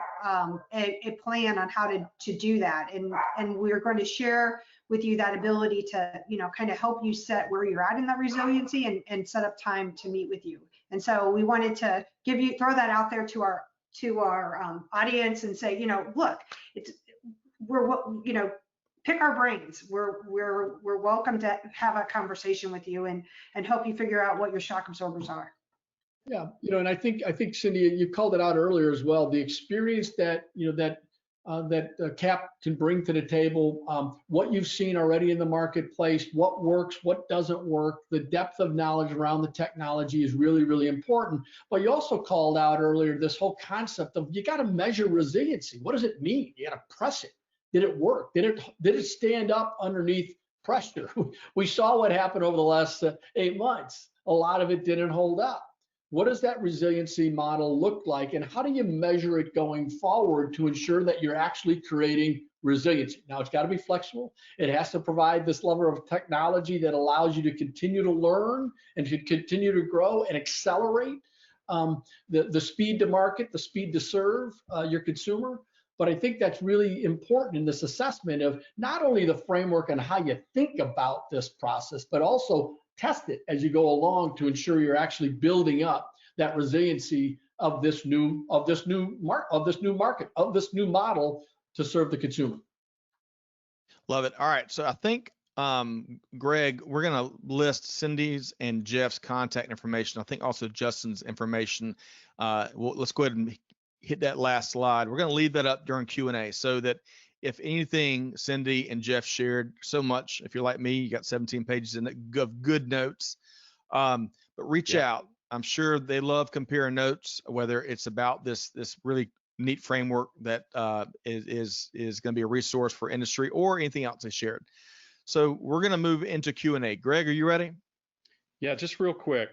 a plan on how to do that. And we're going to share with you that ability to, kind of help you set where you're at in that resiliency and set up time to meet with you. And so we wanted to throw that out there to our audience and say, look, pick our brains. We're welcome to have a conversation with you and help you figure out what your shock absorbers are. Yeah, and I think Cindy, you called it out earlier as well. The experience that that CAP can bring to the table, what you've seen already in the marketplace, what works, what doesn't work, the depth of knowledge around the technology is really, really important. But you also called out earlier this whole concept of you got to measure resiliency. What does it mean? You got to press it. Did it work? Did it stand up underneath pressure? We saw what happened over the last 8 months. A lot of it didn't hold up. What does that resiliency model look like, and how do you measure it going forward to ensure that you're actually creating resiliency? Now, it's got to be flexible. It has to provide this level of technology that allows you to continue to learn and to continue to grow and accelerate the speed to market, the speed to serve your consumer. But I think that's really important in this assessment of not only the framework and how you think about this process, but also test it as you go along to ensure you're actually building up that resiliency of this new market, of this new model to serve the consumer. Love it. All right, so I think Greg, we're going to list Cindy's and Jeff's contact information. I think also Justin's information. Let's go ahead and hit that last slide. We're going to leave that up during Q&A so that if anything, Cindy and Jeff shared so much. If you're like me, you got 17 pages of good notes. But reach out. I'm sure they love comparing notes, whether it's about this really neat framework that is going to be a resource for industry or anything else they shared. So we're going to move into Q&A. Greg, are you ready? Yeah, just real quick.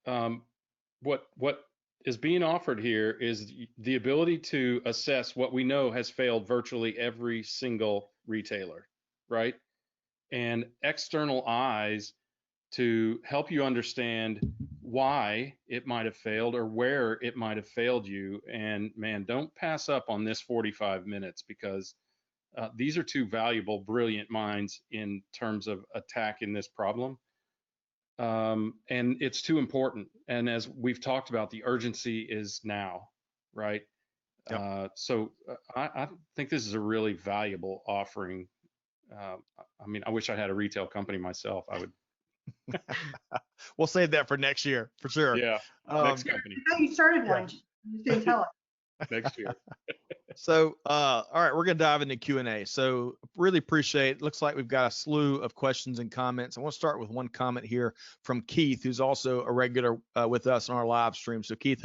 What is being offered here is the ability to assess what we know has failed virtually every single retailer, right? And external eyes to help you understand why it might have failed or where it might have failed you. And man, don't pass up on this 45 minutes, because these are two valuable, brilliant minds in terms of attacking this problem. And it's too important. And as we've talked about, the urgency is now, right? Yep. So I think this is a really valuable offering. I mean, I wish I had a retail company myself. I would. We'll save that for next year, for sure. Yeah, next company. I thought you started one. Yeah. You didn't tell us. Next year. So, all right, we're going to dive into Q&A. So really appreciate it. Looks like we've got a slew of questions and comments. I want to start with one comment here from Keith, who's also a regular with us on our live stream. So Keith,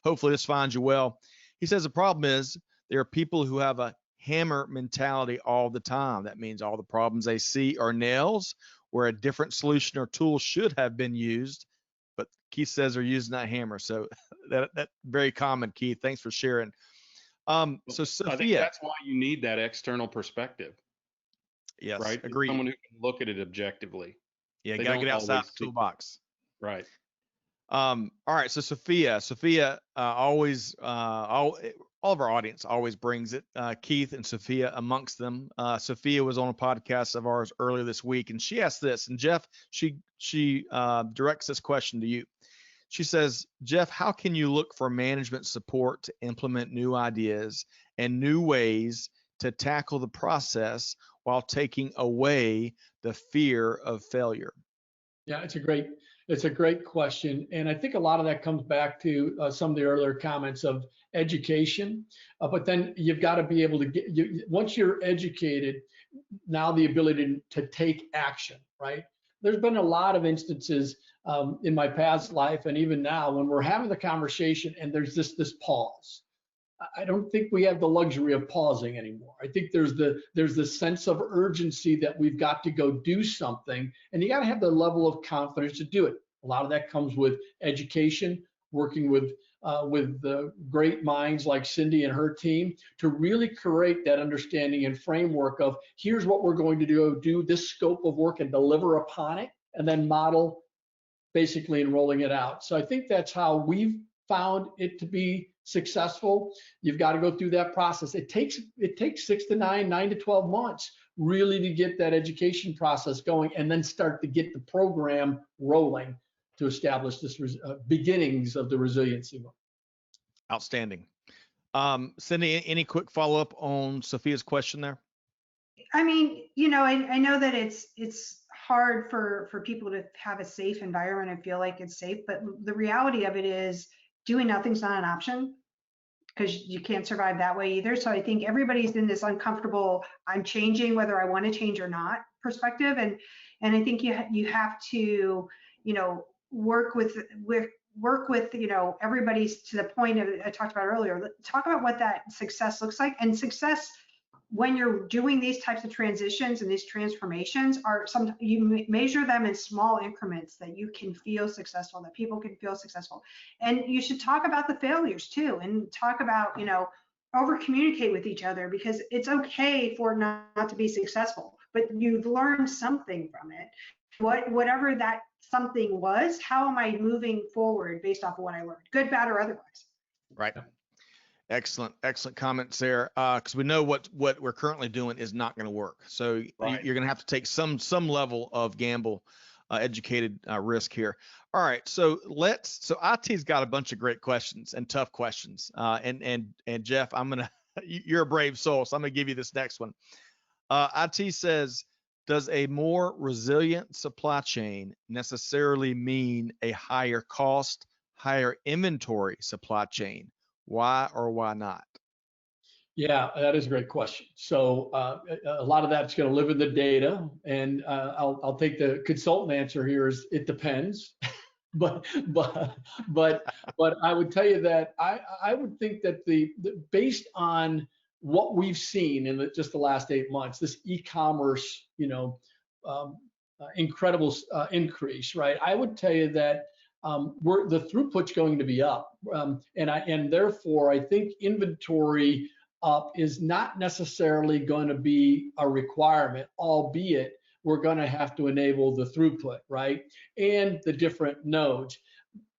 hopefully this finds you well. He says the problem is there are people who have a hammer mentality all the time. That means all the problems they see are nails where a different solution or tool should have been used. But Keith says they're using that hammer. So that very common, Keith. Thanks for sharing. So Sophia, I think that's why you need that external perspective. Yes, right? agreed. Someone who can look at it objectively. Yeah, They gotta don't get outside always the see. toolbox. Right. All right, so Sophia, always, all of our audience always brings it. Keith and Sophia amongst them. Sophia was on a podcast of ours earlier this week, and she asked this. And Jeff, she directs this question to you. She says, Jeff, how can you look for management support to implement new ideas and new ways to tackle the process while taking away the fear of failure? Yeah, it's a great question. And I think a lot of that comes back to some of the earlier comments of education. But then you've got to be able to once you're educated, now the ability to take action, right? There's been a lot of instances in my past life and even now when we're having the conversation and there's this pause. I don't think we have the luxury of pausing anymore. I think there's the sense of urgency that we've got to go do something, and you got to have the level of confidence to do it. A lot of that comes with education, working with the great minds like Cindy and her team to really create that understanding and framework of here's what we're going to do this scope of work and deliver upon it, and then model basically and rolling it out. So I think that's how we've found it to be successful. You've got to go through that process. It takes 6 to 9 to 12 months really to get that education process going and then start to get the program rolling to establish this beginnings of the resiliency. Outstanding. Cindy, any quick follow-up on Sophia's question there? I mean, I know that it's hard for people to have a safe environment and feel like it's safe, but the reality of it is doing nothing's not an option because you can't survive that way either. So I think everybody's in this uncomfortable, I'm changing whether I want to change or not perspective. And I think you have to, work with everybody's to the point of I talked about earlier, talk about what that success looks like. And success when you're doing these types of transitions and these transformations you measure them in small increments that you can feel successful, that people can feel successful. And you should talk about the failures too, and talk about, over communicate with each other, because it's okay for not to be successful, but you've learned something from it. Whatever that something was, how am I moving forward based off of what I learned, good, bad, or otherwise? Right. Excellent comments there. Because we know what we're currently doing is not going to work. So Right. You're going to have to take some level of gamble, educated risk here. All right. So IT's got a bunch of great questions and tough questions. And Jeff, you're a brave soul, so I'm gonna give you this next one. IT says, does a more resilient supply chain necessarily mean a higher cost, higher inventory supply chain? Why or why not? Yeah, that is a great question. So a lot of that's going to live in the data, and I'll take the consultant answer here is it depends. but but but I would tell you that I would think that based on what we've seen in just the last 8 months, this e-commerce, incredible increase, right? I would tell you that the throughput's going to be up, and therefore I think inventory up is not necessarily going to be a requirement, albeit we're going to have to enable the throughput, right? And the different nodes.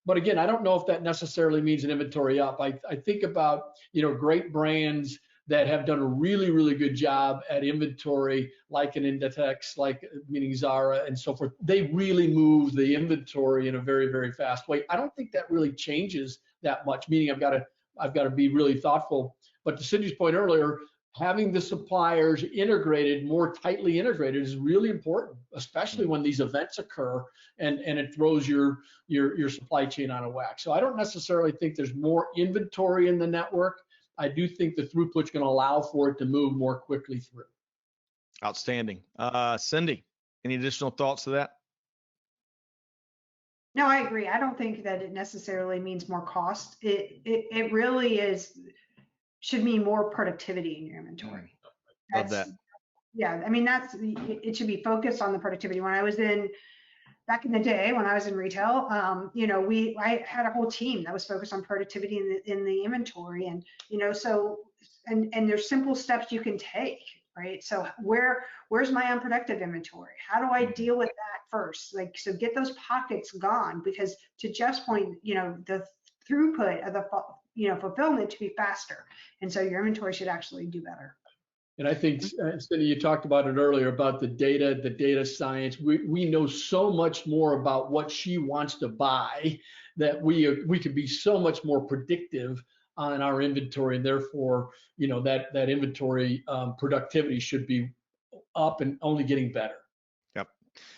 But again, I don't know if that necessarily means an inventory up. I think about, great brands that have done a really, really good job at inventory, like an Inditex, like meaning Zara and so forth. They really move the inventory in a very, very fast way. I don't think that really changes that much, meaning I've got to be really thoughtful. But to Cindy's point earlier, having the suppliers integrated, more tightly integrated, is really important, especially when these events occur and it throws your supply chain on a whack. So I don't necessarily think there's more inventory in the network. I do think the throughput's going to allow for it to move more quickly through. Outstanding. Cindy, any additional thoughts to that? No, I agree. I don't think that it necessarily means more cost. It really should mean more productivity in your inventory. Love that. Yeah, I mean, it should be focused on the productivity. Back in the day when I was in retail, I had a whole team that was focused on productivity in the inventory, and and there's simple steps you can take, right? So where's my unproductive inventory? How do I deal with that first? So get those pockets gone, because to Jeff's point, the throughput of the fulfillment to be faster, and so your inventory should actually do better. And I think, Cindy, you talked about it earlier about the data science. We know so much more about what she wants to buy that we could be so much more predictive on our inventory, and therefore, that inventory productivity should be up and only getting better. Yep.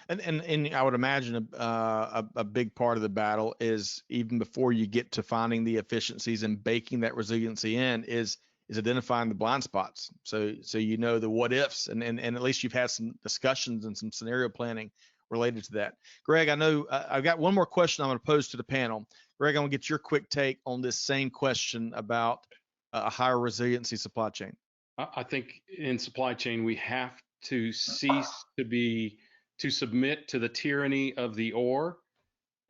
And I would imagine a big part of the battle is, even before you get to finding the efficiencies and baking that resiliency in, is identifying the blind spots. So the what ifs, and at least you've had some discussions and some scenario planning related to that. Greg, I know I've got one more question I'm going to pose to the panel. Greg, I'm going to get your quick take on this same question about a higher resiliency supply chain. I think in supply chain, we have to cease to submit to the tyranny of the or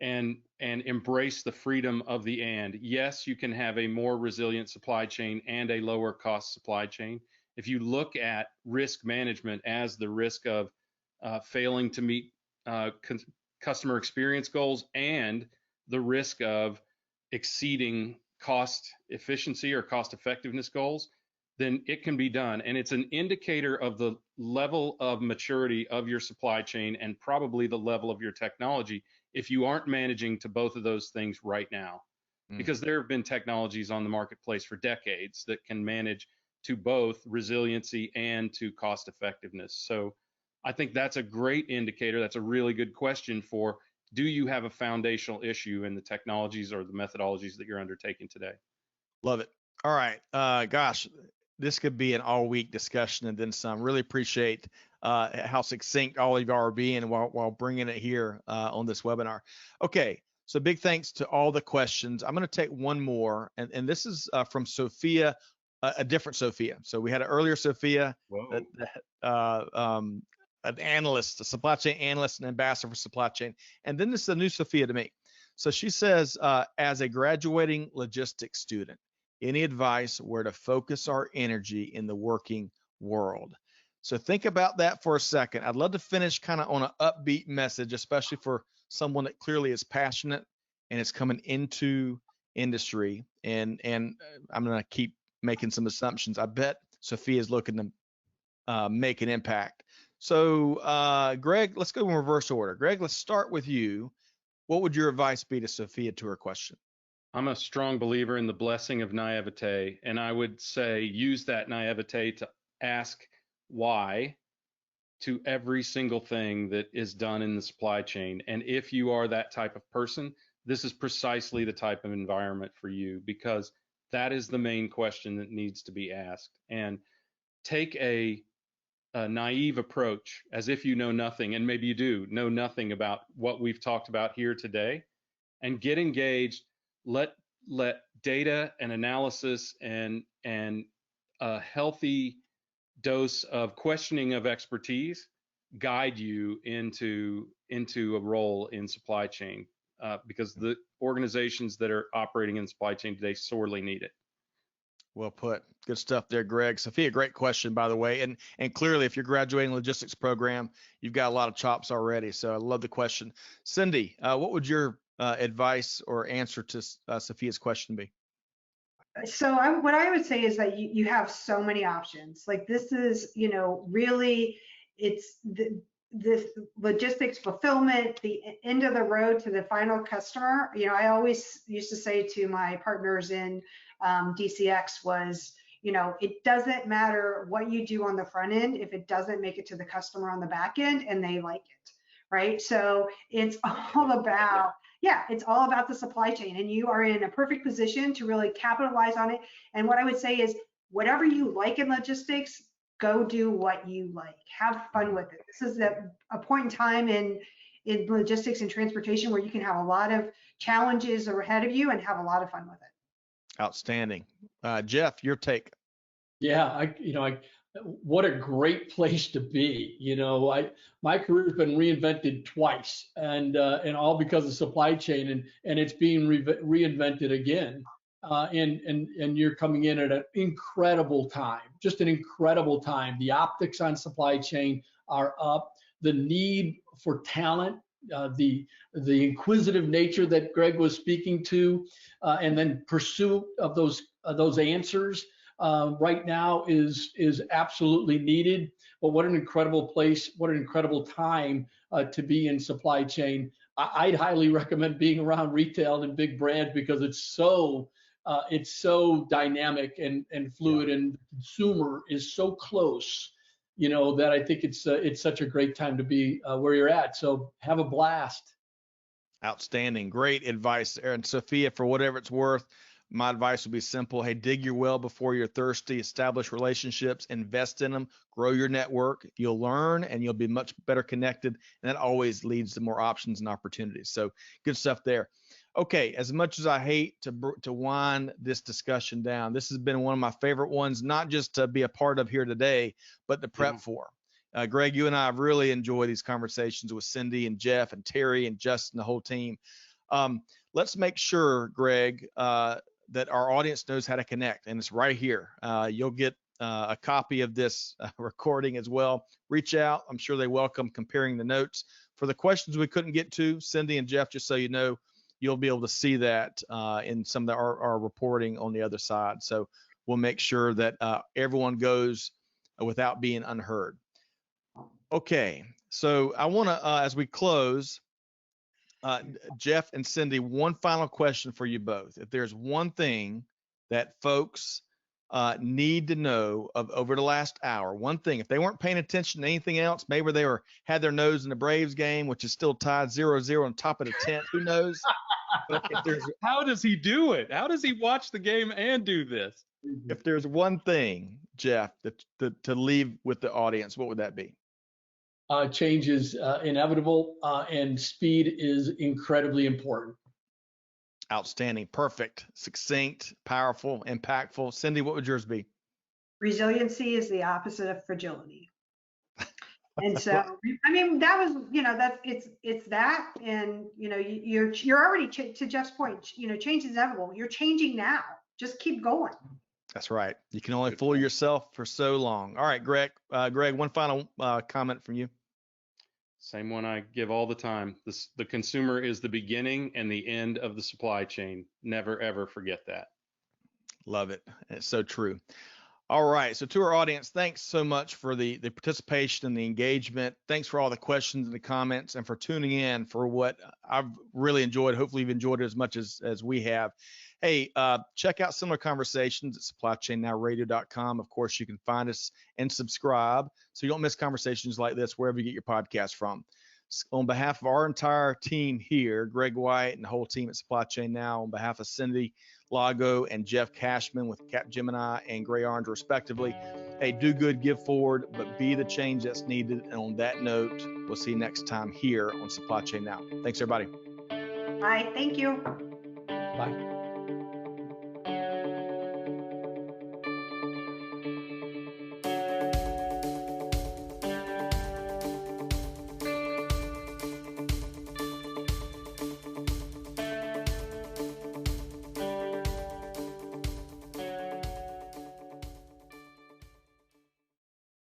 and embrace the freedom of the and. Yes, you can have a more resilient supply chain and a lower cost supply chain. If you look at risk management as the risk of failing to meet customer experience goals and the risk of exceeding cost efficiency or cost effectiveness goals, then it can be done. And it's an indicator of the level of maturity of your supply chain and probably the level of your technology if you aren't managing to both of those things right now. Because there have been technologies on the marketplace for decades that can manage to both resiliency and to cost effectiveness. So I think that's a great indicator. That's a really good question for, do you have a foundational issue in the technologies or the methodologies that you're undertaking today? Love it. All right. Gosh, this could be an all-week discussion and then some. Really appreciate how succinct all of you are being while bringing it here on this webinar. Okay, so big thanks to all the questions. I'm going to take one more, and this is from Sophia, a different Sophia. So we had an earlier Sophia, an analyst, a supply chain analyst and ambassador for supply chain, and then this is a new Sophia to me. So she says, as a graduating logistics student, any advice where to focus our energy in the working world? So think about that for a second. I'd love to finish kind of on an upbeat message, especially for someone that clearly is passionate and is coming into industry. And I'm going to keep making some assumptions. I bet Sophia is looking to make an impact. So Greg, let's go in reverse order. Greg, let's start with you. What would your advice be to Sophia to her question? I'm a strong believer in the blessing of naivete, and I would say use that naivete to ask why to every single thing that is done in the supply chain. And if you are that type of person, this is precisely the type of environment for you, because That is the main question that needs to be asked. And take a naive approach as if you know nothing, and maybe you do know nothing about what we've talked about here today, and get engaged. Let data and analysis and a healthy dose of questioning of expertise guide you into a role in supply chain, because the organizations that are operating in supply chain today sorely need it. Well put. Good stuff there, Greg. Sophia, great question, by the way. And clearly, if you're graduating logistics program, you've got a lot of chops already. So I love the question. Cindy, what would your advice or answer to Sophia's question be? So what I would say is that you have so many options. Like this is, really, it's this logistics fulfillment, the end of the road to the final customer. I always used to say to my partners in DCX was, it doesn't matter what you do on the front end if it doesn't make it to the customer on the back end and they like it, right? So it's all about, it's all about the supply chain, and you are in a perfect position to really capitalize on it. And what I would say is, whatever you like in logistics, go do what you like. Have fun with it. This is a point in time in logistics and transportation where you can have a lot of challenges ahead of you and have a lot of fun with it. Outstanding. Jeff, your take. Yeah, what a great place to be. My career's been reinvented twice, and all because of supply chain, and it's being reinvented again. And you're coming in at an incredible time, just an incredible time. The optics on supply chain are up. The need for talent, the inquisitive nature that Greg was speaking to, and then pursuit of those answers right now is absolutely needed. But what an incredible place, what an incredible time to be in supply chain. I'd highly recommend being around retail and big brands because it's so dynamic and fluid, and the consumer is so close, that I think it's such a great time to be where you're at. So have a blast. Outstanding. Great advice, Aaron. Sophia, for whatever it's worth, my advice would be simple. Hey, dig your well before you're thirsty, establish relationships, invest in them, grow your network. You'll learn and you'll be much better connected. And that always leads to more options and opportunities. So good stuff there. Okay, as much as I hate to wind this discussion down, this has been one of my favorite ones, not just to be a part of here today, but to prep for. Greg, you and I have really enjoyed these conversations with Cindy and Jeff and Terry and Justin, the whole team. Let's make sure, Greg, that our audience knows how to connect, and it's right here. You'll get a copy of this recording as well. Reach out. I'm sure they welcome comparing the notes. For the questions we couldn't get to, Cindy and Jeff, just so you know, you'll be able to see that in some of our reporting on the other side. So we'll make sure that everyone goes without being unheard. Okay, so I want to, as we close, Jeff and Cindy, one final question for you both. If there's one thing that folks need to know of over the last hour, one thing, if they weren't paying attention to anything else, maybe they had their nose in the Braves game, which is still tied 0-0 on top of the 10th, who knows? But how does he do it? How does he watch the game and do this? If there's one thing, Jeff, to leave with the audience, what would that be? Change is inevitable, and speed is incredibly important. Outstanding. Perfect. Succinct, powerful, impactful. Cindy, what would yours be? Resiliency is the opposite of fragility. And so, I mean, that was, it's that, and, you're already, to Jeff's point, change is inevitable. You're changing now. Just keep going. That's right. You can only fool yourself for so long. All right, Greg, one final comment from you. Same one I give all the time. The consumer is the beginning and the end of the supply chain. Never, ever forget that. Love it. It's so true. All right. So to our audience, thanks so much for the participation and the engagement. Thanks for all the questions and the comments, and for tuning in for what I've really enjoyed. Hopefully you've enjoyed it as much as we have. Hey, check out similar conversations at supplychainnowradio.com. Of course, you can find us and subscribe so you don't miss conversations like this wherever you get your podcast from. On behalf of our entire team here, Greg White and the whole team at Supply Chain Now, on behalf of Cindy Lago and Jeff Cashman with Capgemini and Gray Orange respectively, hey, do good, give forward, but be the change that's needed. And on that note, we'll see you next time here on Supply Chain Now. Thanks, everybody. Bye. Thank you. Bye.